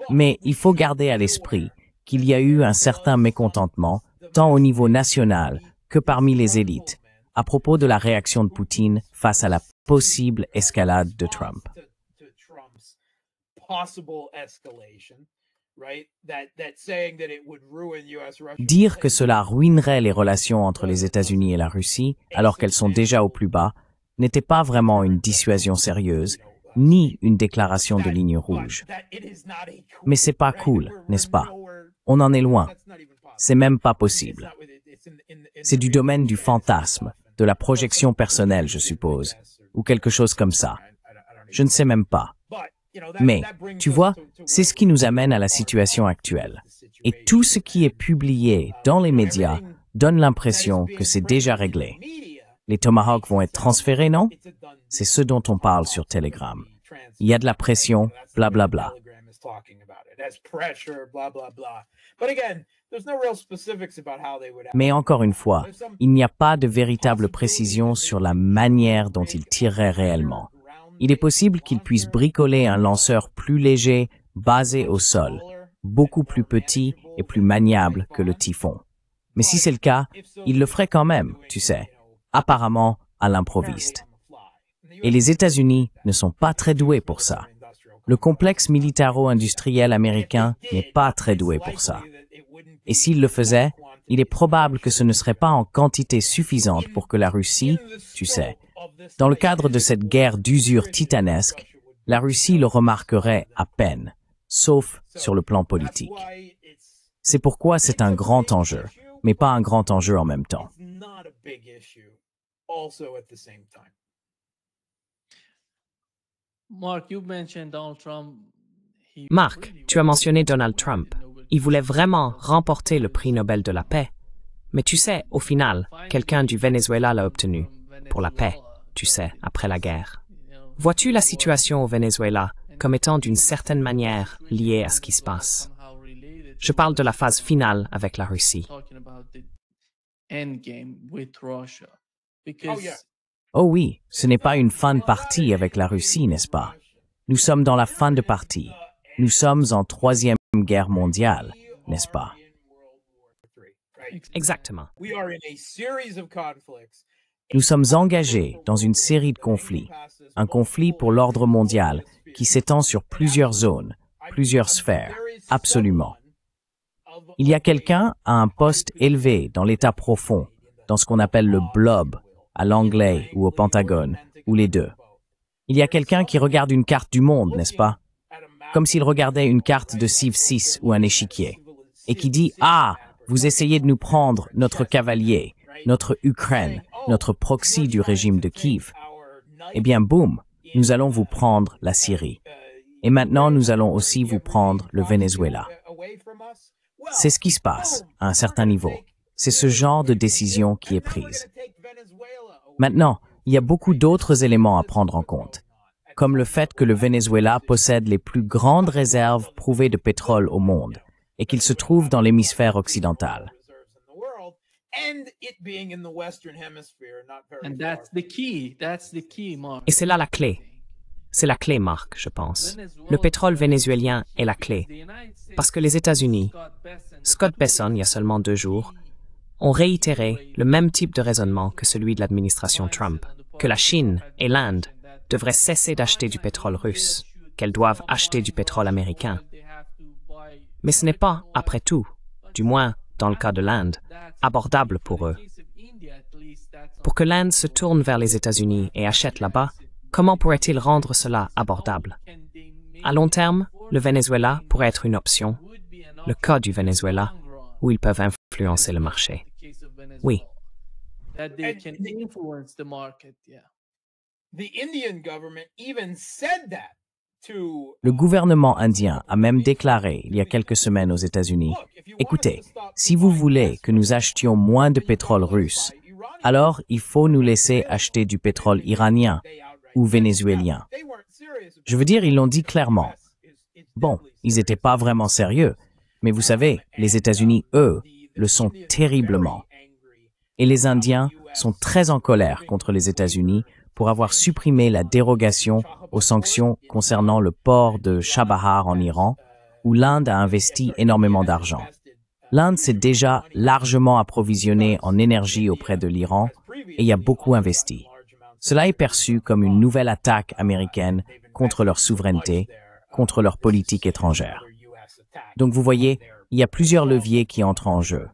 Mais il faut garder à l'esprit qu'il y a eu un certain mécontentement, tant au niveau national que parmi les élites, à propos de la réaction de Poutine face à la possible escalade de Trump. Dire que cela ruinerait les relations entre les États-Unis et la Russie, alors qu'elles sont déjà au plus bas, n'était pas vraiment une dissuasion sérieuse, ni une déclaration de ligne rouge. Mais c'est pas cool, n'est-ce pas? On en est loin. C'est même pas possible. C'est du domaine du fantasme, de la projection personnelle, je suppose, ou quelque chose comme ça. Je ne sais même pas. Mais, tu vois, c'est ce qui nous amène à la situation actuelle. Et tout ce qui est publié dans les médias donne l'impression que c'est déjà réglé. Les Tomahawks vont être transférés, non? C'est ce dont on parle sur Telegram. Il y a de la pression, blablabla. Mais encore une fois, il n'y a pas de véritable précision sur la manière dont ils tireraient réellement. Il est possible qu'ils puissent bricoler un lanceur plus léger, basé au sol, beaucoup plus petit et plus maniable que le Typhon. Mais si c'est le cas, ils le feraient quand même, tu sais, apparemment à l'improviste. Et les États-Unis ne sont pas très doués pour ça. Le complexe militaro-industriel américain n'est pas très doué pour ça. Et s'il le faisait, il est probable que ce ne serait pas en quantité suffisante pour que la Russie, tu sais, dans le cadre de cette guerre d'usure titanesque, la Russie le remarquerait à peine, sauf sur le plan politique. C'est pourquoi c'est un grand enjeu, mais pas un grand enjeu en même temps. Marc, tu as mentionné Donald Trump. Il voulait vraiment remporter le prix Nobel de la paix. Mais tu sais, au final, quelqu'un du Venezuela l'a obtenu. Pour la paix, tu sais, après la guerre. Vois-tu la situation au Venezuela comme étant d'une certaine manière liée à ce qui se passe? Je parle de la phase finale avec la Russie. Oh oui, ce n'est pas une fin de partie avec la Russie, n'est-ce pas? Nous sommes dans la fin de partie. Nous sommes en Troisième Guerre mondiale, n'est-ce pas? Exactement. Nous sommes engagés dans une série de conflits, un conflit pour l'ordre mondial qui s'étend sur plusieurs zones, plusieurs sphères, absolument. Il y a quelqu'un à un poste élevé dans l'état profond, dans ce qu'on appelle le blob, à l'anglais ou au Pentagone, ou les deux. Il y a quelqu'un qui regarde une carte du monde, n'est-ce pas? Comme s'il regardait une carte de Civ 6 ou un échiquier, et qui dit « Ah, vous essayez de nous prendre notre cavalier, notre Ukraine, notre proxy du régime de Kiev. Eh bien, boum, nous allons vous prendre la Syrie. Et maintenant, nous allons aussi vous prendre le Venezuela. » C'est ce qui se passe, à un certain niveau. C'est ce genre de décision qui est prise. Maintenant, il y a beaucoup d'autres éléments à prendre en compte, comme le fait que le Venezuela possède les plus grandes réserves prouvées de pétrole au monde et qu'il se trouve dans l'hémisphère occidental. Et c'est là la clé. C'est la clé, Marc, je pense. Le pétrole vénézuélien est la clé. Parce que les États-Unis, Scott Bessent, il y a seulement 2 jours, ont réitéré le même type de raisonnement que celui de l'administration Trump, que la Chine et l'Inde devraient cesser d'acheter du pétrole russe, qu'elles doivent acheter du pétrole américain. Mais ce n'est pas, après tout, du moins dans le cas de l'Inde, abordable pour eux. Pour que l'Inde se tourne vers les États-Unis et achète là-bas, comment pourrait-il rendre cela abordable? À long terme, le Venezuela pourrait être une option, le cas du Venezuela, où ils peuvent influencer le marché. Oui. Le gouvernement indien a même déclaré il y a quelques semaines aux États-Unis, « Écoutez, si vous voulez que nous achetions moins de pétrole russe, alors il faut nous laisser acheter du pétrole iranien ou vénézuélien. » Je veux dire, ils l'ont dit clairement. Bon, ils n'étaient pas vraiment sérieux, mais vous savez, les États-Unis, eux, le sont terriblement. Et les Indiens sont très en colère contre les États-Unis pour avoir supprimé la dérogation aux sanctions concernant le port de Chabahar en Iran, où l'Inde a investi énormément d'argent. L'Inde s'est déjà largement approvisionnée en énergie auprès de l'Iran et y a beaucoup investi. Cela est perçu comme une nouvelle attaque américaine contre leur souveraineté, contre leur politique étrangère. Donc vous voyez, il y a plusieurs leviers qui entrent en jeu.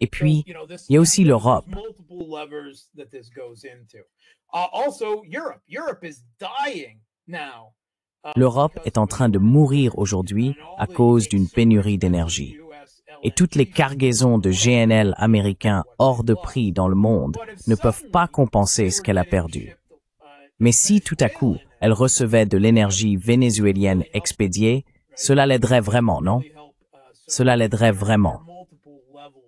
Et puis, il y a aussi l'Europe. L'Europe est en train de mourir aujourd'hui à cause d'une pénurie d'énergie. Et toutes les cargaisons de GNL américains hors de prix dans le monde ne peuvent pas compenser ce qu'elle a perdu. Mais si tout à coup, elle recevait de l'énergie vénézuélienne expédiée, cela l'aiderait vraiment, non? Cela l'aiderait vraiment.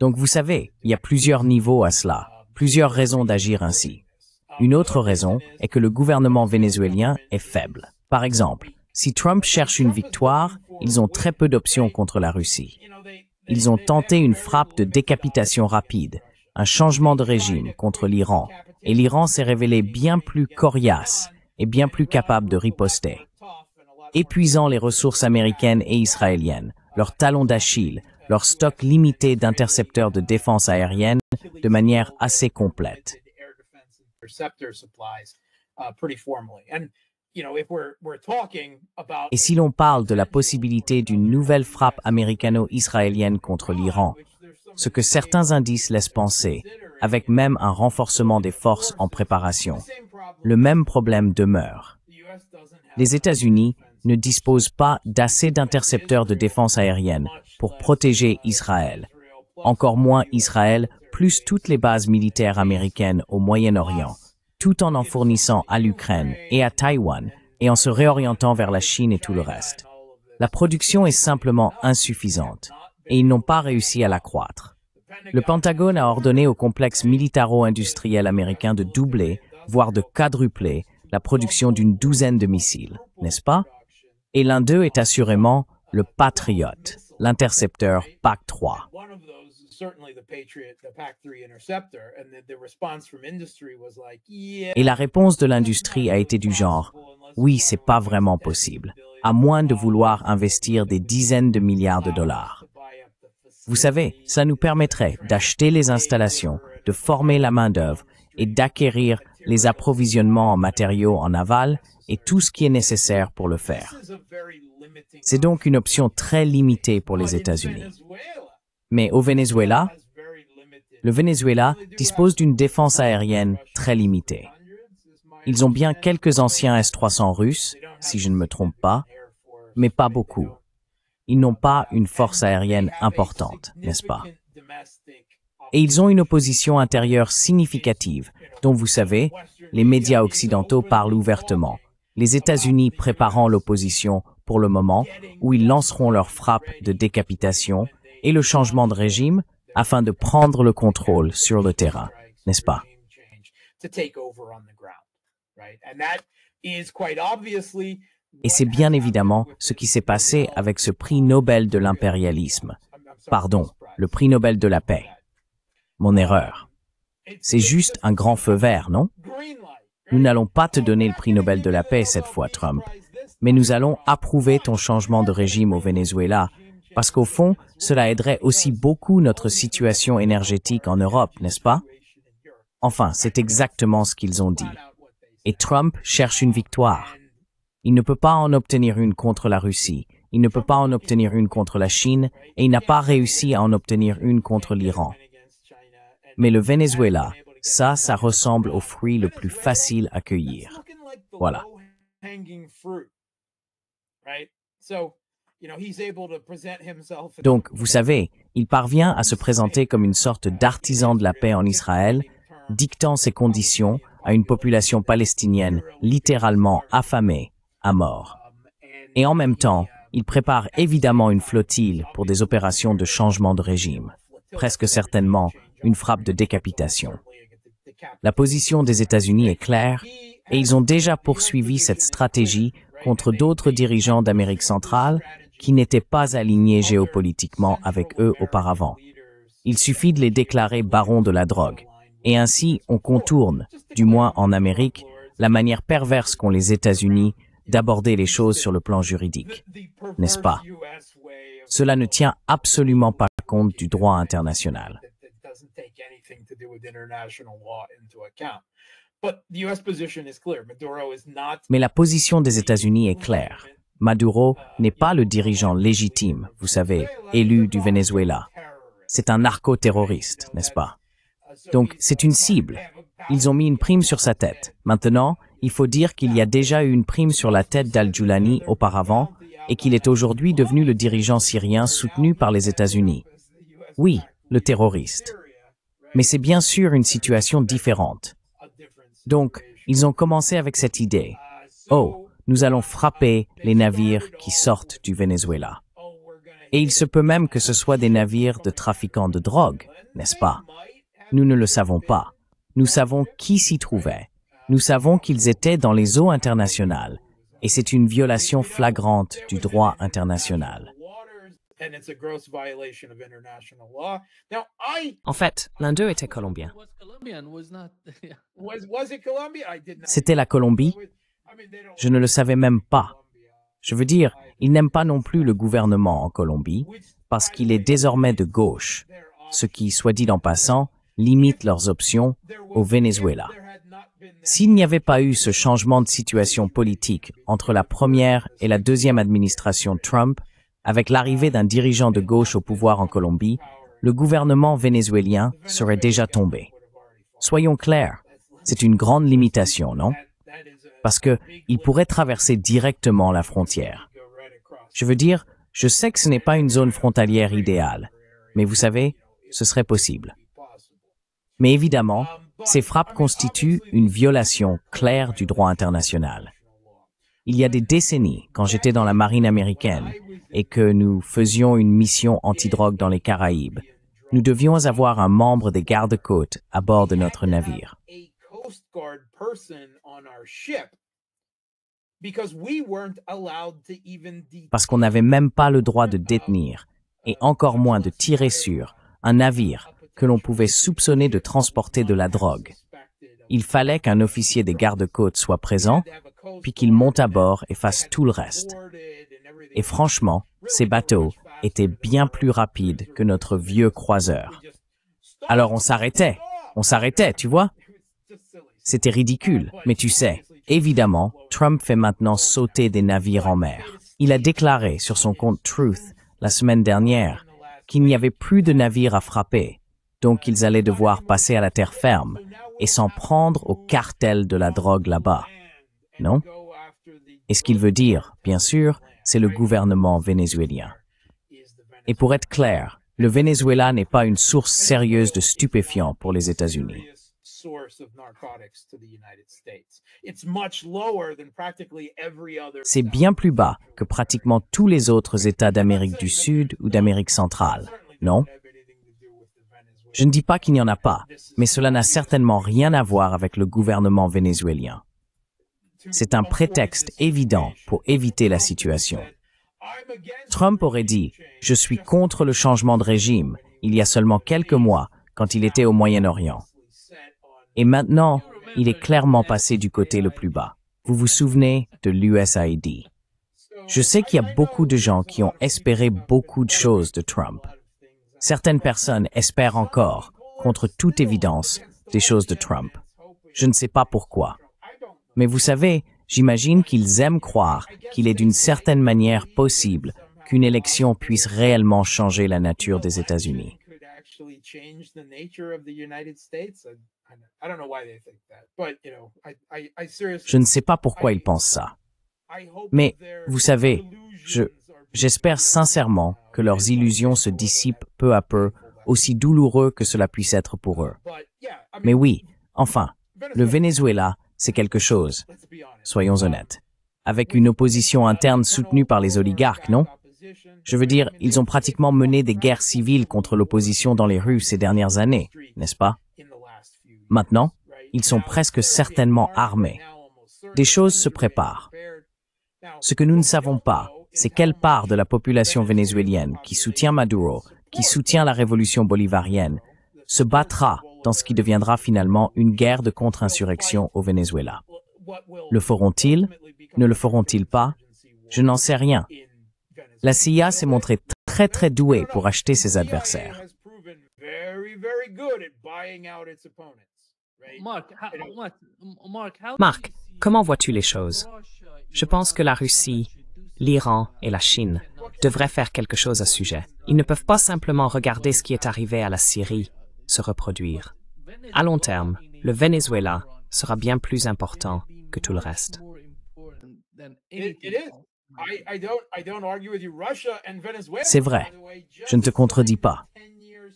Donc vous savez, il y a plusieurs niveaux à cela, plusieurs raisons d'agir ainsi. Une autre raison est que le gouvernement vénézuélien est faible. Par exemple, si Trump cherche une victoire, ils ont très peu d'options contre la Russie. Ils ont tenté une frappe de décapitation rapide, un changement de régime contre l'Iran, et l'Iran s'est révélé bien plus coriace et bien plus capable de riposter. Épuisant les ressources américaines et israéliennes, leur talon d'Achille, leur stock limité d'intercepteurs de défense aérienne de manière assez complète. Et si l'on parle de la possibilité d'une nouvelle frappe américano-israélienne contre l'Iran, ce que certains indices laissent penser, avec même un renforcement des forces en préparation, le même problème demeure. Les États-Unis ne disposent pas d'assez d'intercepteurs de défense aérienne pour protéger Israël, encore moins Israël, plus toutes les bases militaires américaines au Moyen-Orient, tout en fournissant à l'Ukraine et à Taïwan, et en se réorientant vers la Chine et tout le reste. La production est simplement insuffisante, et ils n'ont pas réussi à la croître. Le Pentagone a ordonné au complexe militaro-industriel américain de doubler, voire de quadrupler, la production d'une douzaine de missiles, n'est-ce pas? Et l'un d'eux est assurément le Patriot, l'intercepteur PAC-3. Et la réponse de l'industrie a été du genre « Oui, c'est pas vraiment possible, à moins de vouloir investir des dizaines de milliards de dollars. » Vous savez, ça nous permettrait d'acheter les installations, de former la main-d'œuvre et d'acquérir les approvisionnements en matériaux en aval et tout ce qui est nécessaire pour le faire. C'est donc une option très limitée pour les États-Unis. Mais au Venezuela, le Venezuela dispose d'une défense aérienne très limitée. Ils ont bien quelques anciens S-300 russes, si je ne me trompe pas, mais pas beaucoup. Ils n'ont pas une force aérienne importante, n'est-ce pas? Et ils ont une opposition intérieure significative, dont vous savez, les médias occidentaux parlent ouvertement, les États-Unis préparant l'opposition pour le moment où ils lanceront leur frappe de décapitation et le changement de régime afin de prendre le contrôle sur le terrain, n'est-ce pas? Et c'est bien évidemment ce qui s'est passé avec ce prix Nobel de l'impérialisme. Pardon, le prix Nobel de la paix. Mon erreur. C'est juste un grand feu vert, non? Nous n'allons pas te donner le prix Nobel de la paix cette fois, Trump, mais nous allons approuver ton changement de régime au Venezuela, parce qu'au fond, cela aiderait aussi beaucoup notre situation énergétique en Europe, n'est-ce pas? Enfin, c'est exactement ce qu'ils ont dit. Et Trump cherche une victoire. Il ne peut pas en obtenir une contre la Russie, il ne peut pas en obtenir une contre la Chine, et il n'a pas réussi à en obtenir une contre l'Iran. Mais le Venezuela, ça ressemble au fruit le plus facile à cueillir. Voilà. Donc, vous savez, il parvient à se présenter comme une sorte d'artisan de la paix en Israël, dictant ses conditions à une population palestinienne littéralement affamée, à mort. Et en même temps, il prépare évidemment une flottille pour des opérations de changement de régime, presque certainement une frappe de décapitation. La position des États-Unis est claire, et ils ont déjà poursuivi cette stratégie contre d'autres dirigeants d'Amérique centrale qui n'étaient pas alignés géopolitiquement avec eux auparavant. Il suffit de les déclarer barons de la drogue, et ainsi on contourne, du moins en Amérique, la manière perverse qu'ont les États-Unis d'aborder les choses sur le plan juridique, n'est-ce pas? Cela ne tient absolument pas compte du droit international. Mais la position des États-Unis est claire. Maduro n'est pas le dirigeant légitime, vous savez, élu du Venezuela. C'est un narco-terroriste, n'est-ce pas? Donc, c'est une cible. Ils ont mis une prime sur sa tête. Maintenant, il faut dire qu'il y a déjà eu une prime sur la tête d'Al-Julani auparavant et qu'il est aujourd'hui devenu le dirigeant syrien soutenu par les États-Unis. Oui, le terroriste. Mais c'est bien sûr une situation différente. Donc, ils ont commencé avec cette idée. Oh, nous allons frapper les navires qui sortent du Venezuela. Et il se peut même que ce soit des navires de trafiquants de drogue, n'est-ce pas? Nous ne le savons pas. Nous savons qui s'y trouvait. Nous savons qu'ils étaient dans les eaux internationales. Et c'est une violation flagrante du droit international. En fait, l'un d'eux était colombien. C'était la Colombie? Je ne le savais même pas. Je veux dire, ils n'aiment pas non plus le gouvernement en Colombie, parce qu'il est désormais de gauche, ce qui, soit dit en passant, limite leurs options au Venezuela. S'il n'y avait pas eu ce changement de situation politique entre la première et la deuxième administration Trump, avec l'arrivée d'un dirigeant de gauche au pouvoir en Colombie, le gouvernement vénézuélien serait déjà tombé. Soyons clairs, c'est une grande limitation, non? Parce que il pourrait traverser directement la frontière. Je veux dire, je sais que ce n'est pas une zone frontalière idéale, mais vous savez, ce serait possible. Mais évidemment, ces frappes constituent une violation claire du droit international. Il y a des décennies, quand j'étais dans la marine américaine et que nous faisions une mission anti-drogue dans les Caraïbes, nous devions avoir un membre des gardes-côtes à bord de notre navire. Parce qu'on n'avait même pas le droit de détenir, et encore moins de tirer sur, un navire que l'on pouvait soupçonner de transporter de la drogue. Il fallait qu'un officier des gardes-côtes soit présent, puis qu'il monte à bord et fasse tout le reste. Et franchement, ces bateaux étaient bien plus rapides que notre vieux croiseur. Alors on s'arrêtait, tu vois? C'était ridicule, mais tu sais, évidemment, Trump fait maintenant sauter des navires en mer. Il a déclaré sur son compte Truth la semaine dernière qu'il n'y avait plus de navires à frapper, donc ils allaient devoir passer à la terre ferme et s'en prendre au cartel de la drogue là-bas. Non? Et ce qu'il veut dire, bien sûr, c'est le gouvernement vénézuélien. Et pour être clair, le Venezuela n'est pas une source sérieuse de stupéfiants pour les États-Unis. C'est bien plus bas que pratiquement tous les autres États d'Amérique du Sud ou d'Amérique centrale, non? Je ne dis pas qu'il n'y en a pas, mais cela n'a certainement rien à voir avec le gouvernement vénézuélien. C'est un prétexte évident pour éviter la situation. Trump aurait dit « Je suis contre le changement de régime » il y a seulement quelques mois quand il était au Moyen-Orient. Et maintenant, il est clairement passé du côté le plus bas. Vous vous souvenez de l'USAID. Je sais qu'il y a beaucoup de gens qui ont espéré beaucoup de choses de Trump. Certaines personnes espèrent encore, contre toute évidence, des choses de Trump. Je ne sais pas pourquoi. Mais vous savez, j'imagine qu'ils aiment croire qu'il est d'une certaine manière possible qu'une élection puisse réellement changer la nature des États-Unis. Je ne sais pas pourquoi ils pensent ça. Mais, vous savez, j'espère sincèrement que leurs illusions se dissipent peu à peu, aussi douloureux que cela puisse être pour eux. Mais oui, enfin, le Venezuela, c'est quelque chose, soyons honnêtes, avec une opposition interne soutenue par les oligarques, non? Je veux dire, ils ont pratiquement mené des guerres civiles contre l'opposition dans les rues ces dernières années, n'est-ce pas? Maintenant, ils sont presque certainement armés. Des choses se préparent. Ce que nous ne savons pas, c'est quelle part de la population vénézuélienne qui soutient Maduro, qui soutient la révolution bolivarienne, se battra dans ce qui deviendra finalement une guerre de contre-insurrection au Venezuela. Le feront-ils? Ne le feront-ils pas? Je n'en sais rien. La CIA s'est montrée très douée pour acheter ses adversaires. Marc, comment vois-tu les choses? Je pense que la Russie, l'Iran et la Chine devraient faire quelque chose à ce sujet. Ils ne peuvent pas simplement regarder ce qui est arrivé à la Syrie se reproduire. À long terme, le Venezuela sera bien plus important que tout le reste. C'est vrai, je ne te contredis pas.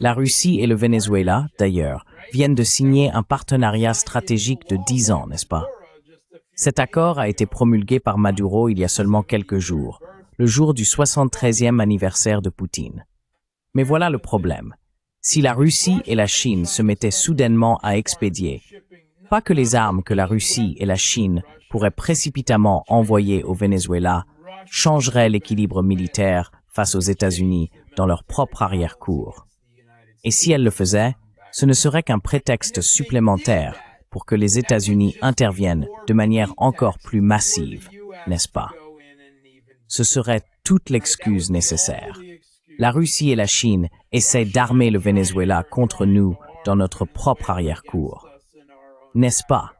La Russie et le Venezuela, d'ailleurs, viennent de signer un partenariat stratégique de 10 ans, n'est-ce pas? Cet accord a été promulgué par Maduro il y a seulement quelques jours, le jour du 73e anniversaire de Poutine. Mais voilà le problème. Si la Russie et la Chine se mettaient soudainement à expédier, pas que les armes que la Russie et la Chine pourraient précipitamment envoyer au Venezuela changeraient l'équilibre militaire face aux États-Unis dans leur propre arrière-cour. Et si elles le faisaient, ce ne serait qu'un prétexte supplémentaire pour que les États-Unis interviennent de manière encore plus massive, n'est-ce pas? Ce serait toute l'excuse nécessaire. La Russie et la Chine essaient d'armer le Venezuela contre nous dans notre propre arrière-cour. N'est-ce pas?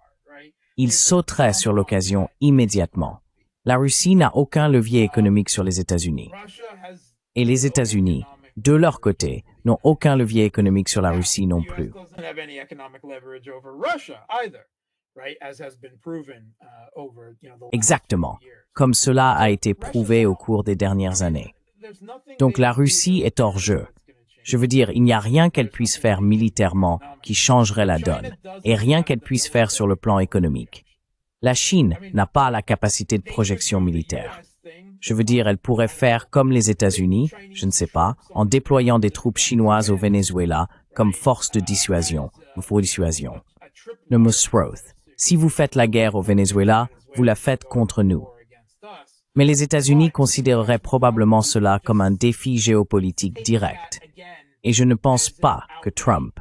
ils sauteraient sur l'occasion immédiatement. La Russie n'a aucun levier économique sur les États-Unis. Et les États-Unis, de leur côté, n'ont aucun levier économique sur la Russie non plus. Exactement, comme cela a été prouvé au cours des dernières années. Donc la Russie est hors jeu. Je veux dire, il n'y a rien qu'elle puisse faire militairement qui changerait la donne, et rien qu'elle puisse faire sur le plan économique. La Chine n'a pas la capacité de projection militaire. Je veux dire, elle pourrait faire comme les États-Unis, je ne sais pas, en déployant des troupes chinoises au Venezuela comme force de dissuasion. Si vous faites la guerre au Venezuela, vous la faites contre nous. Mais les États-Unis considéreraient probablement cela comme un défi géopolitique direct. Et je ne pense pas que Trump,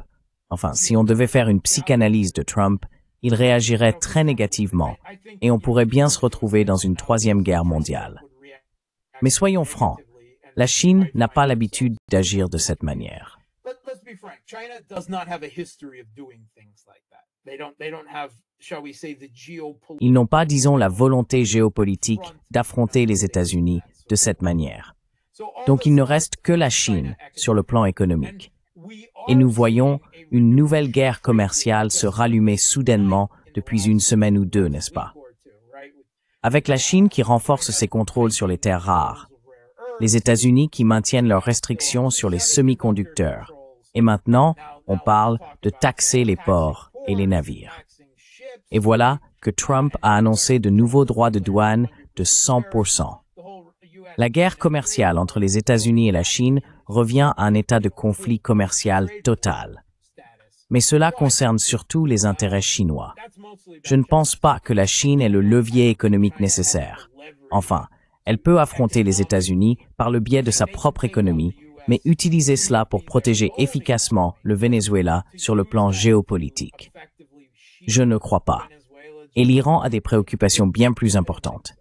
si on devait faire une psychanalyse de Trump, il réagirait très négativement et on pourrait bien se retrouver dans une troisième guerre mondiale. Mais soyons francs, la Chine n'a pas l'habitude d'agir de cette manière. Ils n'ont pas, disons, la volonté géopolitique d'affronter les États-Unis de cette manière. Donc il ne reste que la Chine sur le plan économique. Et nous voyons une nouvelle guerre commerciale se rallumer soudainement depuis une semaine ou deux, n'est-ce pas? Avec la Chine qui renforce ses contrôles sur les terres rares, les États-Unis qui maintiennent leurs restrictions sur les semi-conducteurs, et maintenant, on parle de taxer les ports et les navires. Et voilà que Trump a annoncé de nouveaux droits de douane de 100%. La guerre commerciale entre les États-Unis et la Chine revient à un état de conflit commercial total. Mais cela concerne surtout les intérêts chinois. Je ne pense pas que la Chine ait le levier économique nécessaire. Enfin, elle peut affronter les États-Unis par le biais de sa propre économie, mais utiliser cela pour protéger efficacement le Venezuela sur le plan géopolitique. Je ne crois pas. Et l'Iran a des préoccupations bien plus importantes.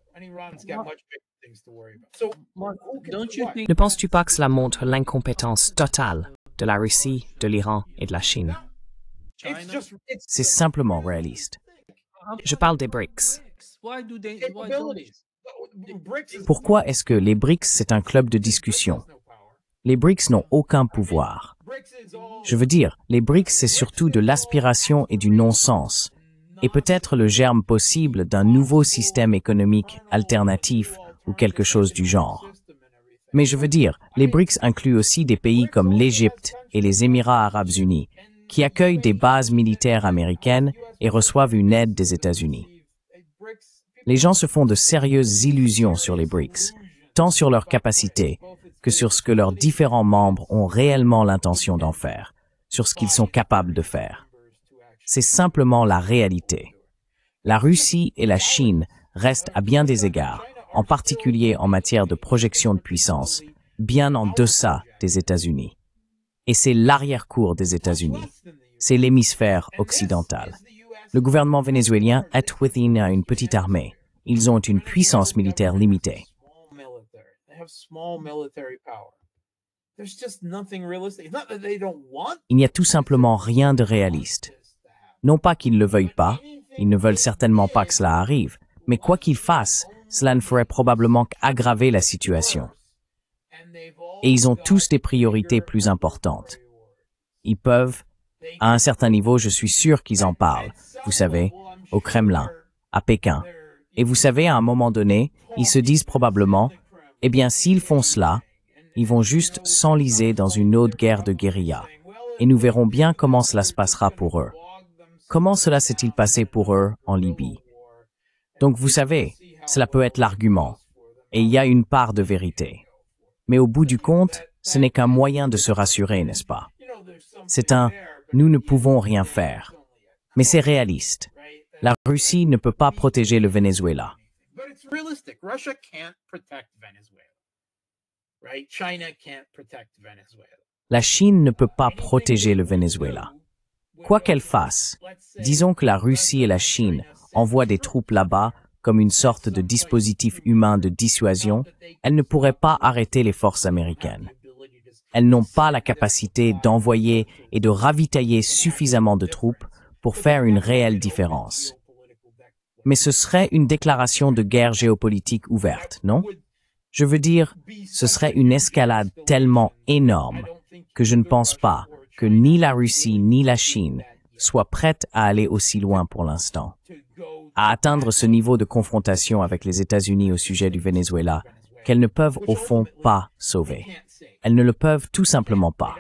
Ne penses-tu pas que cela montre l'incompétence totale de la Russie, de l'Iran et de la Chine? C'est simplement réaliste. Je parle des BRICS. Pourquoi est-ce que les BRICS, c'est un club de discussion? Les BRICS n'ont aucun pouvoir. Je veux dire, les BRICS, c'est surtout de l'aspiration et du non-sens, et peut-être le germe possible d'un nouveau système économique alternatif ou quelque chose du genre. Mais je veux dire, les BRICS incluent aussi des pays comme l'Égypte et les Émirats arabes unis, qui accueillent des bases militaires américaines et reçoivent une aide des États-Unis. Les gens se font de sérieuses illusions sur les BRICS, tant sur leur capacité que sur ce que leurs différents membres ont réellement l'intention d'en faire, sur ce qu'ils sont capables de faire. C'est simplement la réalité. La Russie et la Chine restent à bien des égards, en particulier en matière de projection de puissance, bien en deçà des États-Unis. Et c'est l'arrière-cour des États-Unis. C'est l'hémisphère occidental. Le gouvernement vénézuélien a une petite armée. Ils ont une puissance militaire limitée. Il n'y a tout simplement rien de réaliste. Non pas qu'ils ne le veuillent pas, ils ne veulent certainement pas que cela arrive, mais quoi qu'ils fassent, cela ne ferait probablement qu'aggraver la situation. Et ils ont tous des priorités plus importantes. Ils peuvent, à un certain niveau, je suis sûr qu'ils en parlent, vous savez, au Kremlin, à Pékin. Et vous savez, à un moment donné, ils se disent probablement, eh bien, s'ils font cela, ils vont juste s'enliser dans une autre guerre de guérilla. Et nous verrons bien comment cela se passera pour eux. Comment cela s'est-il passé pour eux en Libye? Donc, vous savez, cela peut être l'argument. Et il y a une part de vérité. Mais au bout du compte, ce n'est qu'un moyen de se rassurer, n'est-ce pas? C'est un « nous ne pouvons rien faire ». Mais c'est réaliste. La Russie ne peut pas protéger le Venezuela. La Chine ne peut pas protéger le Venezuela. Quoi qu'elle fasse, disons que la Russie et la Chine envoient des troupes là-bas comme une sorte de dispositif humain de dissuasion, elles ne pourraient pas arrêter les forces américaines. Elles n'ont pas la capacité d'envoyer et de ravitailler suffisamment de troupes pour faire une réelle différence. Mais ce serait une déclaration de guerre géopolitique ouverte, non? Je veux dire, ce serait une escalade tellement énorme que je ne pense pas que ni la Russie ni la Chine soient prêtes à aller aussi loin pour l'instant. À atteindre ce niveau de confrontation avec les États-Unis au sujet du Venezuela, qu'elles ne peuvent au fond pas sauver. Elles ne le peuvent tout simplement pas.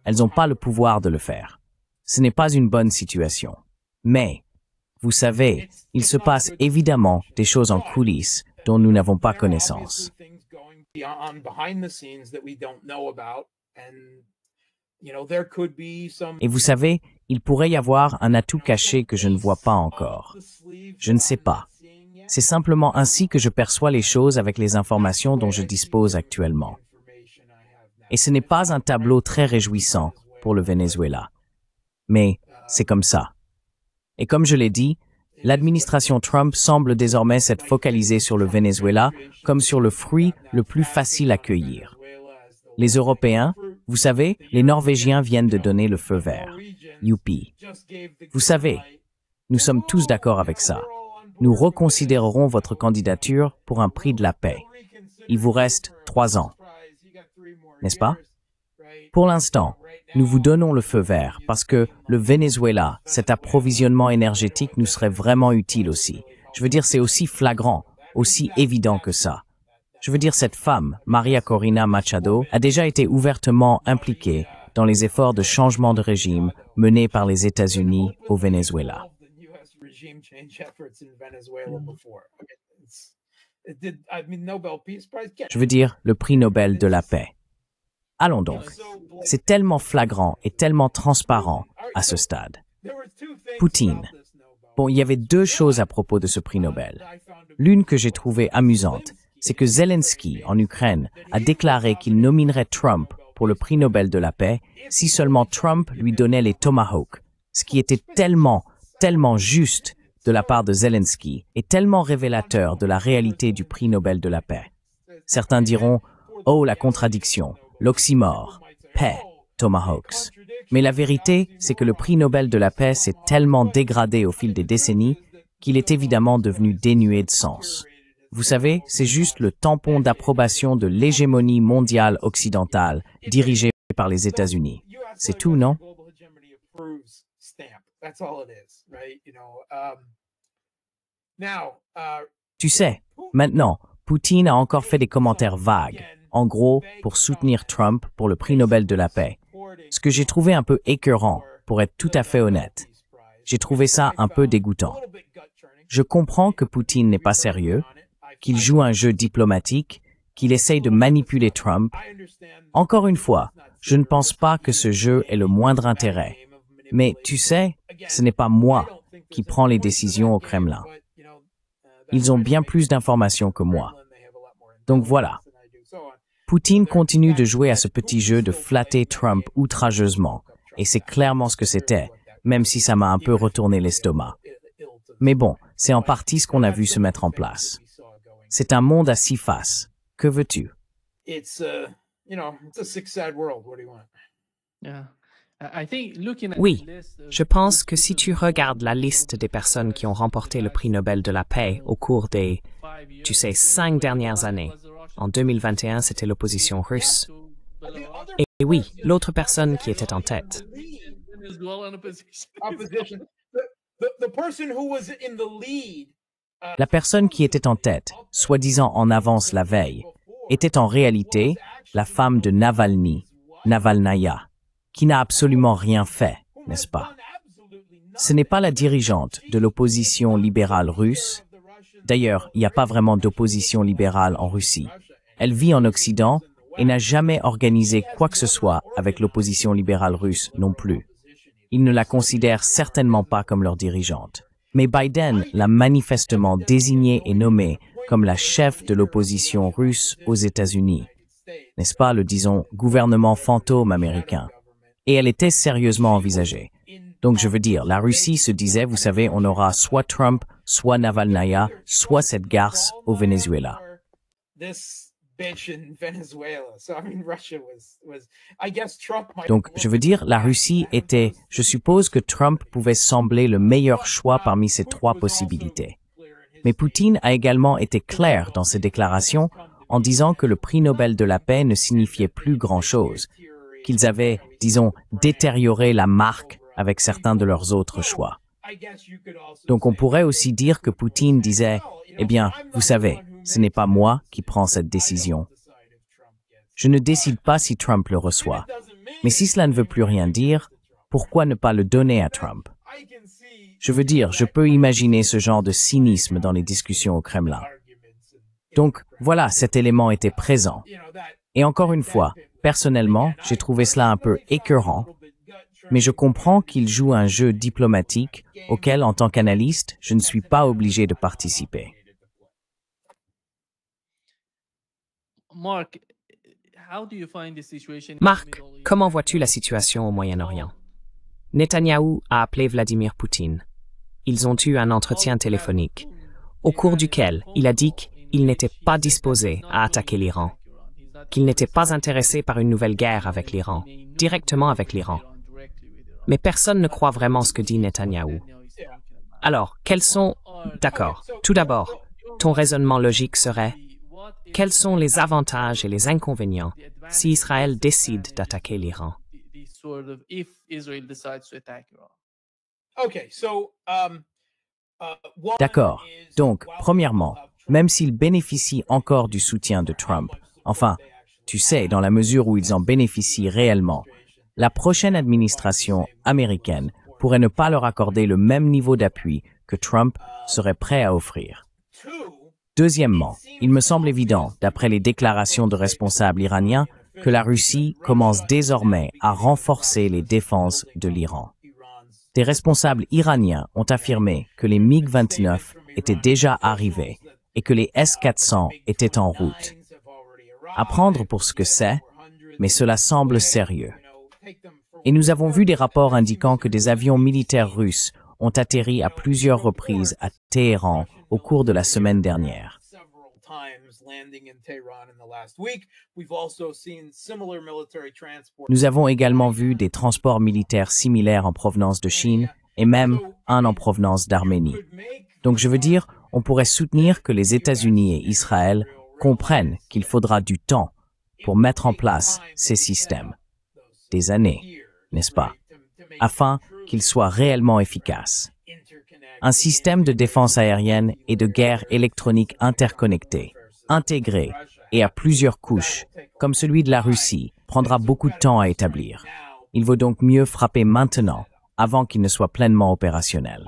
Elles n'ont pas le pouvoir de le faire. Ce n'est pas une bonne situation. Mais, vous savez, il se passe évidemment des choses en coulisses dont nous n'avons pas connaissance. Et vous savez, il pourrait y avoir un atout caché que je ne vois pas encore. Je ne sais pas. C'est simplement ainsi que je perçois les choses avec les informations dont je dispose actuellement. Et ce n'est pas un tableau très réjouissant pour le Venezuela. Mais c'est comme ça. Et comme je l'ai dit, l'administration Trump semble désormais s'être focalisée sur le Venezuela comme sur le fruit le plus facile à cueillir. Les Européens, vous savez, les Norvégiens viennent de donner le feu vert. Youpi. Vous savez, nous sommes tous d'accord avec ça. Nous reconsidérerons votre candidature pour un prix de la paix. Il vous reste 3 ans. N'est-ce pas? Pour l'instant, nous vous donnons le feu vert parce que le Venezuela, cet approvisionnement énergétique nous serait vraiment utile aussi. Je veux dire, c'est aussi flagrant, aussi évident que ça. Je veux dire, cette femme, Maria Corina Machado, a déjà été ouvertement impliquée dans les efforts de changement de régime menés par les États-Unis au Venezuela. Je veux dire, le prix Nobel de la paix. Allons donc. C'est tellement flagrant et tellement transparent à ce stade. Poutine. Bon, il y avait 2 choses à propos de ce prix Nobel. L'une que j'ai trouvée amusante, c'est que Zelensky, en Ukraine, a déclaré qu'il nominerait Trump pour le prix Nobel de la paix si seulement Trump lui donnait les Tomahawks, ce qui était tellement juste de la part de Zelensky et tellement révélateur de la réalité du prix Nobel de la paix. Certains diront « Oh, la contradiction, l'oxymore, paix, Tomahawks ». Mais la vérité, c'est que le prix Nobel de la paix s'est tellement dégradé au fil des décennies qu'il est évidemment devenu dénué de sens. Vous savez, c'est juste le tampon d'approbation de l'hégémonie mondiale occidentale dirigée par les États-Unis. C'est tout, non? Tu sais, maintenant, Poutine a encore fait des commentaires vagues, en gros, pour soutenir Trump pour le prix Nobel de la paix. Ce que j'ai trouvé un peu écœurant, pour être tout à fait honnête. J'ai trouvé ça un peu dégoûtant. Je comprends que Poutine n'est pas sérieux, qu'il joue un jeu diplomatique, qu'il essaye de manipuler Trump. Encore une fois, je ne pense pas que ce jeu ait le moindre intérêt. Mais tu sais, ce n'est pas moi qui prends les décisions au Kremlin. Ils ont bien plus d'informations que moi. Donc voilà. Poutine continue de jouer à ce petit jeu de flatter Trump outrageusement, et c'est clairement ce que c'était, même si ça m'a un peu retourné l'estomac. Mais bon, c'est en partie ce qu'on a vu se mettre en place. C'est un monde à 6 faces. Que veux-tu? Oui, je pense que si tu regardes la liste des personnes qui ont remporté le prix Nobel de la paix au cours des, 5 dernières années, en 2021, c'était l'opposition russe. Et oui, l'autre personne qui était en tête. La personne qui était en tête, soi-disant en avance la veille, était en réalité la femme de Navalny, Navalnaya, qui n'a absolument rien fait, n'est-ce pas? Ce n'est pas la dirigeante de l'opposition libérale russe. D'ailleurs, il n'y a pas vraiment d'opposition libérale en Russie. Elle vit en Occident et n'a jamais organisé quoi que ce soit avec l'opposition libérale russe non plus. Ils ne la considèrent certainement pas comme leur dirigeante. Mais Biden l'a manifestement désignée et nommée comme la chef de l'opposition russe aux États-Unis. N'est-ce pas le, disons, gouvernement fantôme américain? Et elle était sérieusement envisagée. Donc je veux dire, la Russie se disait, vous savez, on aura soit Trump, soit Navalnaya, soit cette garce au Venezuela. Donc, je veux dire, la Russie était, je suppose que Trump pouvait sembler le meilleur choix parmi ces 3 possibilités. Mais Poutine a également été clair dans ses déclarations en disant que le prix Nobel de la paix ne signifiait plus grand-chose, qu'ils avaient, disons, détérioré la marque avec certains de leurs autres choix. Donc on pourrait aussi dire que Poutine disait « Eh bien, vous savez, ce n'est pas moi qui prends cette décision. Je ne décide pas si Trump le reçoit. Mais si cela ne veut plus rien dire, pourquoi ne pas le donner à Trump ?» Je veux dire, je peux imaginer ce genre de cynisme dans les discussions au Kremlin. Donc, voilà, cet élément était présent. Et encore une fois, personnellement, j'ai trouvé cela un peu écœurant, mais je comprends qu'il joue un jeu diplomatique auquel, en tant qu'analyste, je ne suis pas obligé de participer. Marc, comment vois-tu la situation au Moyen-Orient? Netanyahou a appelé Vladimir Poutine. Ils ont eu un entretien téléphonique, au cours duquel il a dit qu'il n'était pas disposé à attaquer l'Iran, qu'il n'était pas intéressé par une nouvelle guerre avec l'Iran, directement avec l'Iran. Mais personne ne croit vraiment ce que dit Netanyahou. Alors, quels sont... D'accord, tout d'abord, ton raisonnement logique serait: quels sont les avantages et les inconvénients si Israël décide d'attaquer l'Iran? D'accord. Donc, premièrement, même s'ils bénéficient encore du soutien de Trump, enfin, tu sais, dans la mesure où ils en bénéficient réellement, la prochaine administration américaine pourrait ne pas leur accorder le même niveau d'appui que Trump serait prêt à offrir. Deuxièmement, il me semble évident, d'après les déclarations de responsables iraniens, que la Russie commence désormais à renforcer les défenses de l'Iran. Des responsables iraniens ont affirmé que les MiG-29 étaient déjà arrivés et que les S-400 étaient en route. À prendre pour ce que c'est, mais cela semble sérieux. Et nous avons vu des rapports indiquant que des avions militaires russes ont atterri à plusieurs reprises à Téhéran au cours de la semaine dernière. Nous avons également vu des transports militaires similaires en provenance de Chine et même un en provenance d'Arménie. Donc je veux dire, on pourrait soutenir que les États-Unis et Israël comprennent qu'il faudra du temps pour mettre en place ces systèmes. Des années, n'est-ce pas, afin qu'ils soient réellement efficaces. Un système de défense aérienne et de guerre électronique interconnecté, intégré et à plusieurs couches, comme celui de la Russie, prendra beaucoup de temps à établir. Il vaut donc mieux frapper maintenant, avant qu'il ne soit pleinement opérationnel.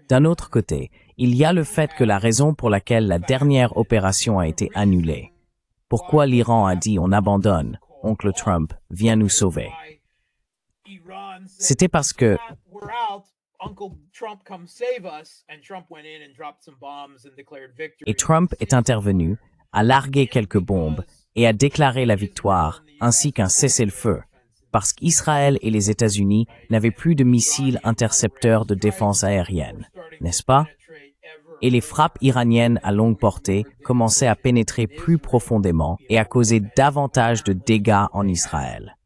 D'un autre côté, il y a le fait que la raison pour laquelle la dernière opération a été annulée. Pourquoi l'Iran a dit « on abandonne, oncle Trump, viens nous sauver ». C'était parce que et Trump est intervenu, a largué quelques bombes et a déclaré la victoire, ainsi qu'un cessez-le-feu, parce qu'Israël et les États-Unis n'avaient plus de missiles intercepteurs de défense aérienne, n'est-ce pas? Et les frappes iraniennes à longue portée commençaient à pénétrer plus profondément et à causer davantage de dégâts en Israël.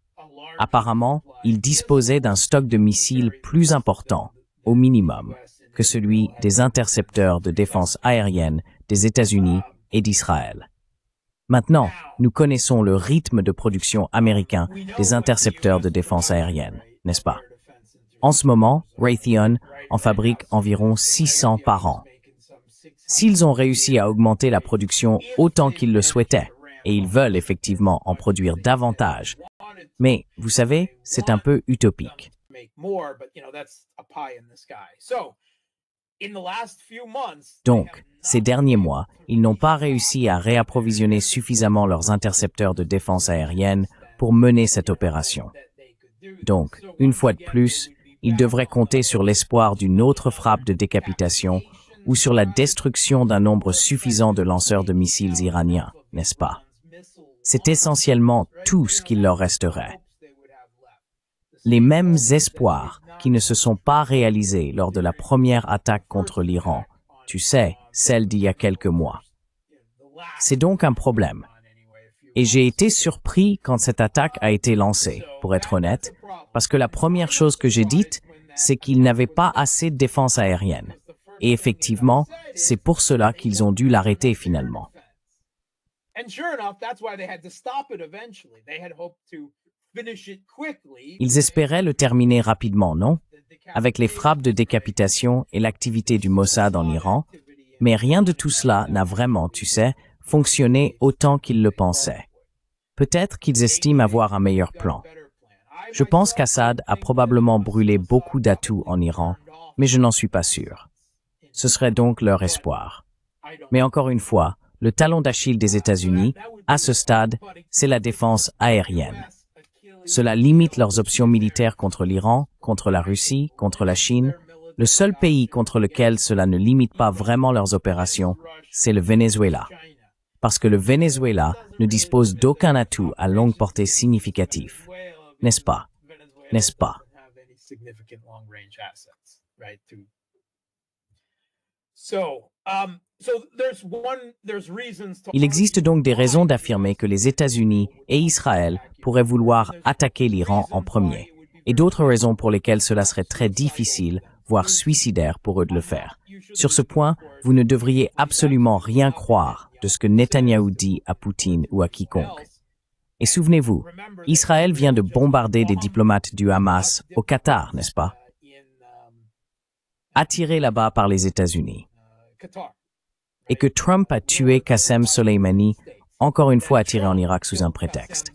Apparemment, ils disposaient d'un stock de missiles plus important, au minimum, que celui des intercepteurs de défense aérienne des États-Unis et d'Israël. Maintenant, nous connaissons le rythme de production américain des intercepteurs de défense aérienne, n'est-ce pas? En ce moment, Raytheon en fabrique environ 600 par an. S'ils ont réussi à augmenter la production autant qu'ils le souhaitaient, et ils veulent effectivement en produire davantage, mais, vous savez, c'est un peu utopique. Donc, ces derniers mois, ils n'ont pas réussi à réapprovisionner suffisamment leurs intercepteurs de défense aérienne pour mener cette opération. Donc, une fois de plus, ils devraient compter sur l'espoir d'une autre frappe de décapitation ou sur la destruction d'un nombre suffisant de lanceurs de missiles iraniens, n'est-ce pas? C'est essentiellement tout ce qu'il leur resterait. Les mêmes espoirs qui ne se sont pas réalisés lors de la première attaque contre l'Iran, tu sais, celle d'il y a quelques mois. C'est donc un problème. Et j'ai été surpris quand cette attaque a été lancée, pour être honnête, parce que la première chose que j'ai dite, c'est qu'ils n'avaient pas assez de défense aérienne. Et effectivement, c'est pour cela qu'ils ont dû l'arrêter finalement. Ils espéraient le terminer rapidement, non? Avec les frappes de décapitation et l'activité du Mossad en Iran, mais rien de tout cela n'a vraiment, tu sais, fonctionné autant qu'ils le pensaient. Peut-être qu'ils estiment avoir un meilleur plan. Je pense qu'Assad a probablement brûlé beaucoup d'atouts en Iran, mais je n'en suis pas sûr. Ce serait donc leur espoir. Mais encore une fois, le talon d'Achille des États-Unis, à ce stade, c'est la défense aérienne. Cela limite leurs options militaires contre l'Iran, contre la Russie, contre la Chine. Le seul pays contre lequel cela ne limite pas vraiment leurs opérations, c'est le Venezuela. Parce que le Venezuela ne dispose d'aucun atout à longue portée significatif. N'est-ce pas? N'est-ce pas? Il existe donc des raisons d'affirmer que les États-Unis et Israël pourraient vouloir attaquer l'Iran en premier, et d'autres raisons pour lesquelles cela serait très difficile, voire suicidaire pour eux de le faire. Sur ce point, vous ne devriez absolument rien croire de ce que Netanyahou dit à Poutine ou à quiconque. Et souvenez-vous, Israël vient de bombarder des diplomates du Hamas au Qatar, n'est-ce pas? Attirés là-bas par les États-Unis. Et que Trump a tué Qassem Soleimani, encore une fois attiré en Irak sous un prétexte.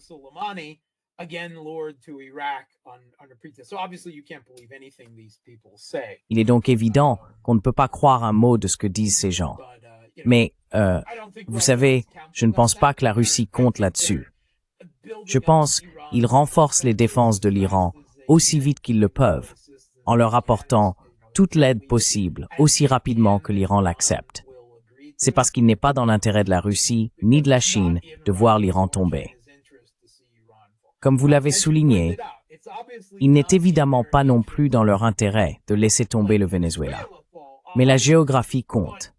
Il est donc évident qu'on ne peut pas croire un mot de ce que disent ces gens. Mais, vous savez, je ne pense pas que la Russie compte là-dessus. Je pense qu'ils renforcent les défenses de l'Iran aussi vite qu'ils le peuvent, en leur apportant toute l'aide possible aussi rapidement que l'Iran l'accepte. C'est parce qu'il n'est pas dans l'intérêt de la Russie ni de la Chine de voir l'Iran tomber. Comme vous l'avez souligné, il n'est évidemment pas non plus dans leur intérêt de laisser tomber le Venezuela. Mais la géographie compte.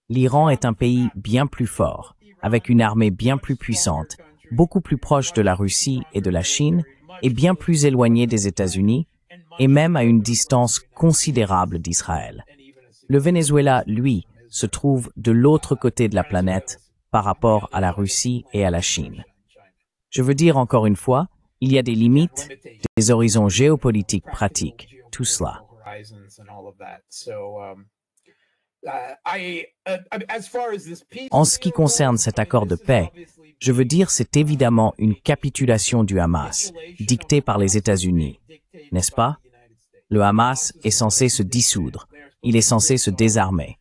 L'Iran est un pays bien plus fort, avec une armée bien plus puissante, beaucoup plus proche de la Russie et de la Chine, et bien plus éloigné des États-Unis, et même à une distance considérable d'Israël. Le Venezuela, lui, se trouve de l'autre côté de la planète par rapport à la Russie et à la Chine. Je veux dire encore une fois, il y a des limites, des horizons géopolitiques pratiques, tout cela. En ce qui concerne cet accord de paix, je veux dire c'est évidemment une capitulation du Hamas, dictée par les États-Unis, n'est-ce pas? Le Hamas est censé se dissoudre, il est censé se désarmer.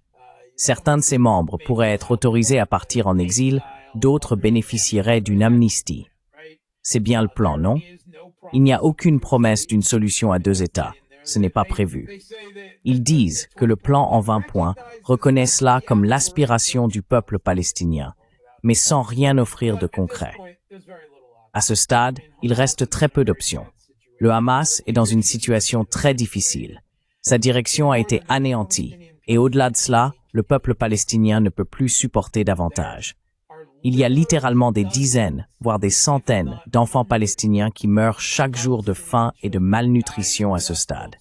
Certains de ses membres pourraient être autorisés à partir en exil, d'autres bénéficieraient d'une amnistie. C'est bien le plan, non? Il n'y a aucune promesse d'une solution à deux États. Ce n'est pas prévu. Ils disent que le plan en 20 points reconnaît cela comme l'aspiration du peuple palestinien, mais sans rien offrir de concret. À ce stade, il reste très peu d'options. Le Hamas est dans une situation très difficile. Sa direction a été anéantie, et au-delà de cela, le peuple palestinien ne peut plus supporter davantage. Il y a littéralement des dizaines, voire des centaines d'enfants palestiniens qui meurent chaque jour de faim et de malnutrition à ce stade.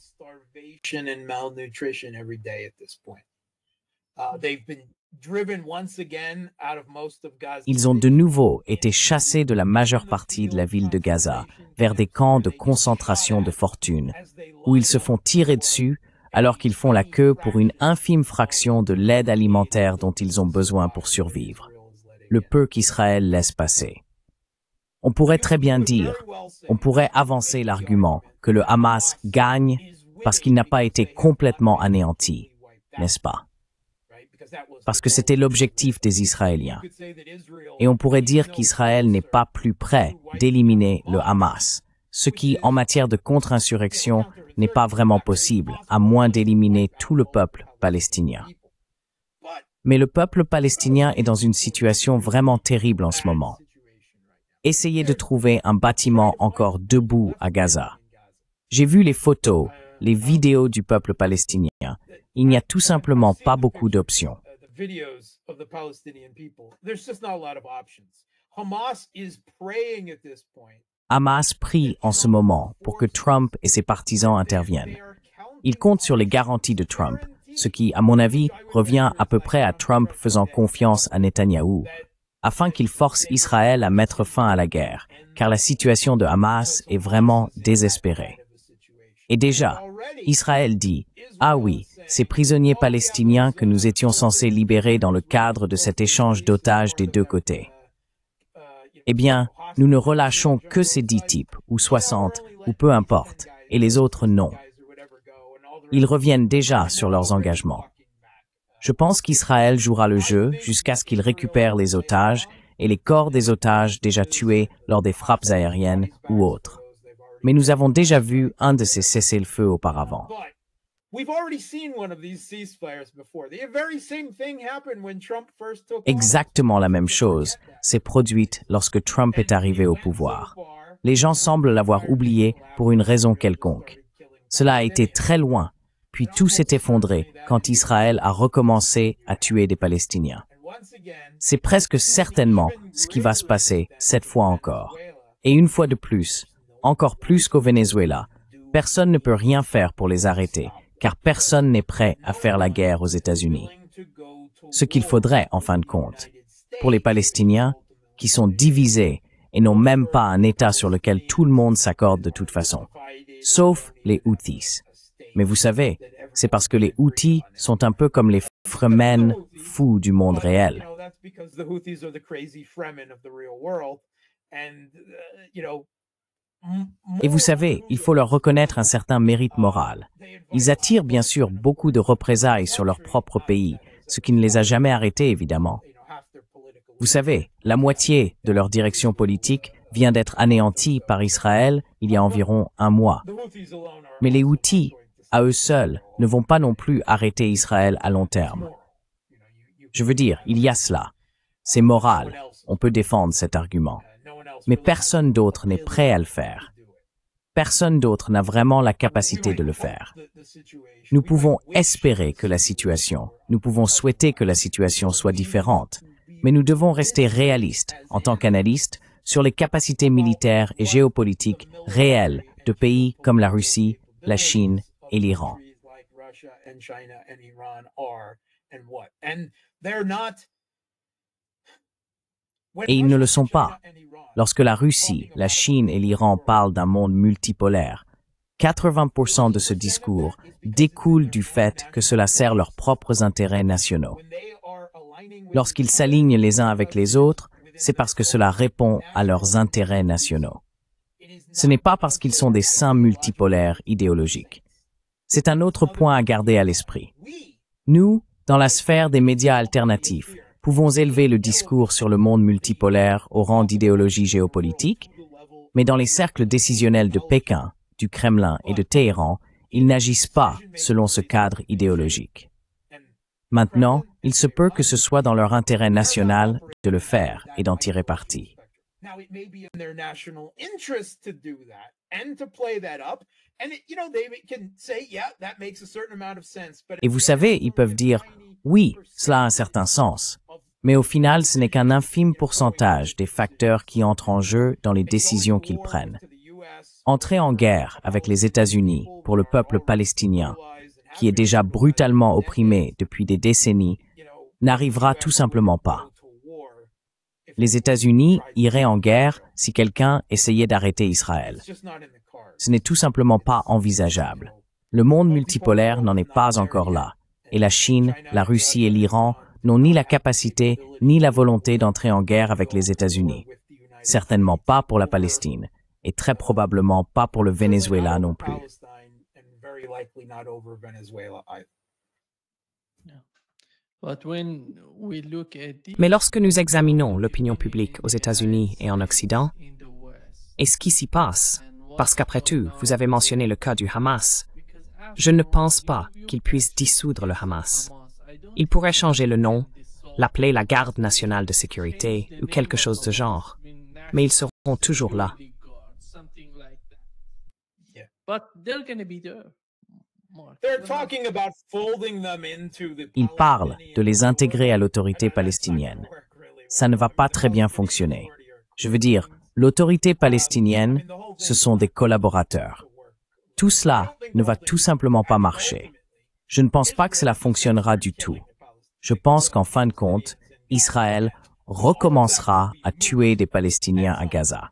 Ils ont de nouveau été chassés de la majeure partie de la ville de Gaza vers des camps de concentration de fortune, où ils se font tirer dessus alors qu'ils font la queue pour une infime fraction de l'aide alimentaire dont ils ont besoin pour survivre. Le peu qu'Israël laisse passer. On pourrait très bien dire, on pourrait avancer l'argument que le Hamas gagne parce qu'il n'a pas été complètement anéanti, n'est-ce pas? Parce que c'était l'objectif des Israéliens. Et on pourrait dire qu'Israël n'est pas plus près d'éliminer le Hamas, ce qui, en matière de contre-insurrection, n'est pas vraiment possible, à moins d'éliminer tout le peuple palestinien. Mais le peuple palestinien est dans une situation vraiment terrible en ce moment. Essayez de trouver un bâtiment encore debout à Gaza. J'ai vu les photos, les vidéos du peuple palestinien. Il n'y a tout simplement pas beaucoup d'options. Hamas prie en ce moment pour que Trump et ses partisans interviennent. Il compte sur les garanties de Trump, ce qui, à mon avis, revient à peu près à Trump faisant confiance à Netanyahou, afin qu'il force Israël à mettre fin à la guerre, car la situation de Hamas est vraiment désespérée. Et déjà, Israël dit « Ah oui, ces prisonniers palestiniens que nous étions censés libérer dans le cadre de cet échange d'otages des deux côtés. Eh bien, nous ne relâchons que ces 10 types, ou 60, ou peu importe, et les autres non. » Ils reviennent déjà sur leurs engagements. Je pense qu'Israël jouera le jeu jusqu'à ce qu'il récupère les otages et les corps des otages déjà tués lors des frappes aériennes ou autres. Mais nous avons déjà vu un de ces cessez-le-feu auparavant. Exactement la même chose s'est produite lorsque Trump est arrivé au pouvoir. Les gens semblent l'avoir oublié pour une raison quelconque. Cela a été très loin, puis tout s'est effondré quand Israël a recommencé à tuer des Palestiniens. C'est presque certainement ce qui va se passer cette fois encore. Et une fois de plus, encore plus qu'au Venezuela, personne ne peut rien faire pour les arrêter, car personne n'est prêt à faire la guerre aux États-Unis. Ce qu'il faudrait, en fin de compte, pour les Palestiniens, qui sont divisés et n'ont même pas un État sur lequel tout le monde s'accorde de toute façon, sauf les Houthis. Mais vous savez, c'est parce que les Houthis sont un peu comme les Fremen fous du monde réel. Et vous savez, il faut leur reconnaître un certain mérite moral. Ils attirent bien sûr beaucoup de représailles sur leur propre pays, ce qui ne les a jamais arrêtés évidemment. Vous savez, la moitié de leur direction politique vient d'être anéantie par Israël il y a environ un mois. Mais les Houthis, à eux seuls, ne vont pas non plus arrêter Israël à long terme. Je veux dire, il y a cela. C'est moral, on peut défendre cet argument. Mais personne d'autre n'est prêt à le faire. Personne d'autre n'a vraiment la capacité de le faire. Nous pouvons espérer que la situation, nous pouvons souhaiter que la situation soit différente, mais nous devons rester réalistes, en tant qu'analystes, sur les capacités militaires et géopolitiques réelles de pays comme la Russie, la Chine et l'Iran. Et ils ne le sont pas. Lorsque la Russie, la Chine et l'Iran parlent d'un monde multipolaire, 80% de ce discours découle du fait que cela sert leurs propres intérêts nationaux. Lorsqu'ils s'alignent les uns avec les autres, c'est parce que cela répond à leurs intérêts nationaux. Ce n'est pas parce qu'ils sont des saints multipolaires idéologiques. C'est un autre point à garder à l'esprit. Nous, dans la sphère des médias alternatifs, pouvons élever le discours sur le monde multipolaire au rang d'idéologie géopolitique, mais dans les cercles décisionnels de Pékin, du Kremlin et de Téhéran, ils n'agissent pas selon ce cadre idéologique. Maintenant, il se peut que ce soit dans leur intérêt national de le faire et d'en tirer parti. Et vous savez, ils peuvent dire « oui, cela a un certain sens », mais au final, ce n'est qu'un infime pourcentage des facteurs qui entrent en jeu dans les décisions qu'ils prennent. Entrer en guerre avec les États-Unis pour le peuple palestinien, qui est déjà brutalement opprimé depuis des décennies, n'arrivera tout simplement pas. Les États-Unis iraient en guerre si quelqu'un essayait d'arrêter Israël. Ce n'est tout simplement pas envisageable. Le monde multipolaire n'en est pas encore là, et la Chine, la Russie et l'Iran n'ont ni la capacité ni la volonté d'entrer en guerre avec les États-Unis. Certainement pas pour la Palestine, et très probablement pas pour le Venezuela non plus. Mais lorsque nous examinons l'opinion publique aux États-Unis et en Occident, et ce qui s'y passe, parce qu'après tout, vous avez mentionné le cas du Hamas, je ne pense pas qu'ils puissent dissoudre le Hamas. Ils pourraient changer le nom, l'appeler la Garde nationale de sécurité ou quelque chose de genre, mais ils seront toujours là. Ils parlent de les intégrer à l'autorité palestinienne. Ça ne va pas très bien fonctionner. Je veux dire, l'autorité palestinienne, ce sont des collaborateurs. Tout cela ne va tout simplement pas marcher. Je ne pense pas que cela fonctionnera du tout. Je pense qu'en fin de compte, Israël recommencera à tuer des Palestiniens à Gaza.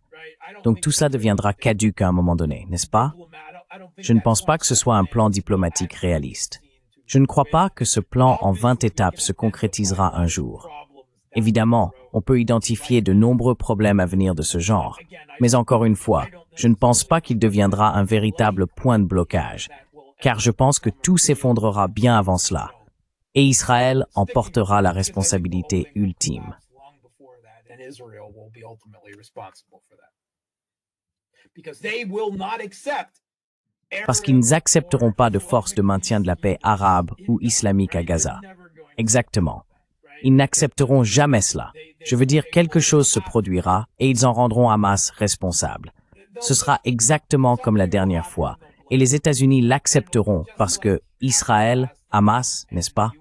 Donc tout ça deviendra caduc à un moment donné, n'est-ce pas? Je ne pense pas que ce soit un plan diplomatique réaliste. Je ne crois pas que ce plan en 20 étapes se concrétisera un jour. Évidemment, on peut identifier de nombreux problèmes à venir de ce genre. Mais encore une fois, je ne pense pas qu'il deviendra un véritable point de blocage, car je pense que tout s'effondrera bien avant cela. Et Israël en portera la responsabilité ultime. Parce qu'ils n'accepteront pas de force de maintien de la paix arabe ou islamique à Gaza. Exactement. Ils n'accepteront jamais cela. Je veux dire, quelque chose se produira et ils en rendront Hamas responsable. Ce sera exactement comme la dernière fois. Et les États-Unis l'accepteront parce que Israël, Hamas, n'est-ce pas?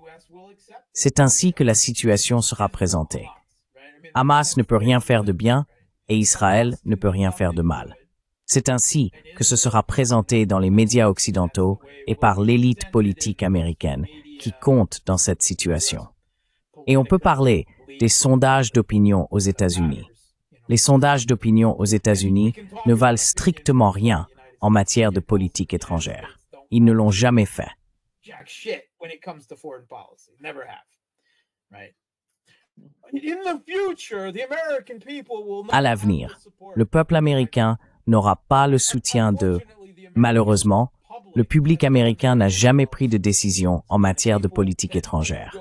C'est ainsi que la situation sera présentée. Hamas ne peut rien faire de bien et Israël ne peut rien faire de mal. C'est ainsi que ce sera présenté dans les médias occidentaux et par l'élite politique américaine qui compte dans cette situation. Et on peut parler des sondages d'opinion aux États-Unis. Les sondages d'opinion aux États-Unis ne valent strictement rien en matière de politique étrangère. Ils ne l'ont jamais fait. À l'avenir, le peuple américain n'aura pas le soutien de... Malheureusement, le public américain n'a jamais pris de décision en matière de politique étrangère.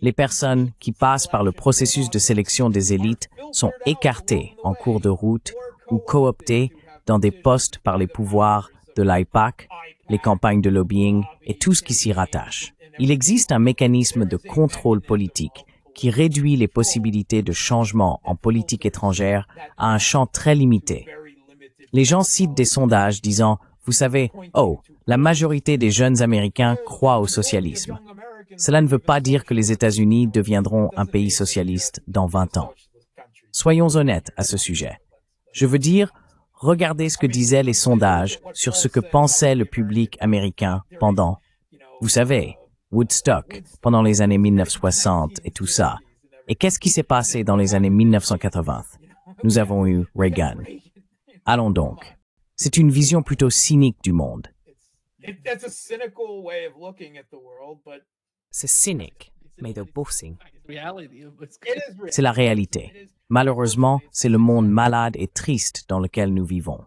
Les personnes qui passent par le processus de sélection des élites sont écartées en cours de route ou cooptées dans des postes par les pouvoirs de l'AIPAC, les campagnes de lobbying et tout ce qui s'y rattache. Il existe un mécanisme de contrôle politique qui réduit les possibilités de changement en politique étrangère à un champ très limité. Les gens citent des sondages disant, vous savez, oh, la majorité des jeunes Américains croient au socialisme. Cela ne veut pas dire que les États-Unis deviendront un pays socialiste dans 20 ans. Soyons honnêtes à ce sujet. Je veux dire, regardez ce que disaient les sondages sur ce que pensait le public américain pendant, vous savez, Woodstock, pendant les années 1960 et tout ça. Et qu'est-ce qui s'est passé dans les années 1980? Nous avons eu Reagan. Allons donc. C'est une vision plutôt cynique du monde. C'est cynique, mais de beau signe. C'est la réalité. Malheureusement, c'est le monde malade et triste dans lequel nous vivons.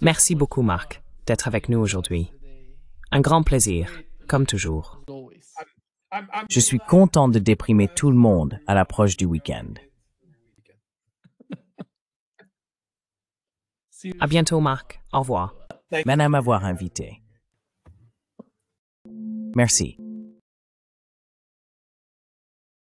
Merci beaucoup, Marc, d'être avec nous aujourd'hui. Un grand plaisir, comme toujours. Je suis content de déprimer tout le monde à l'approche du week-end. À bientôt, Marc. Au revoir. Merci à m'avoir invité. Merci.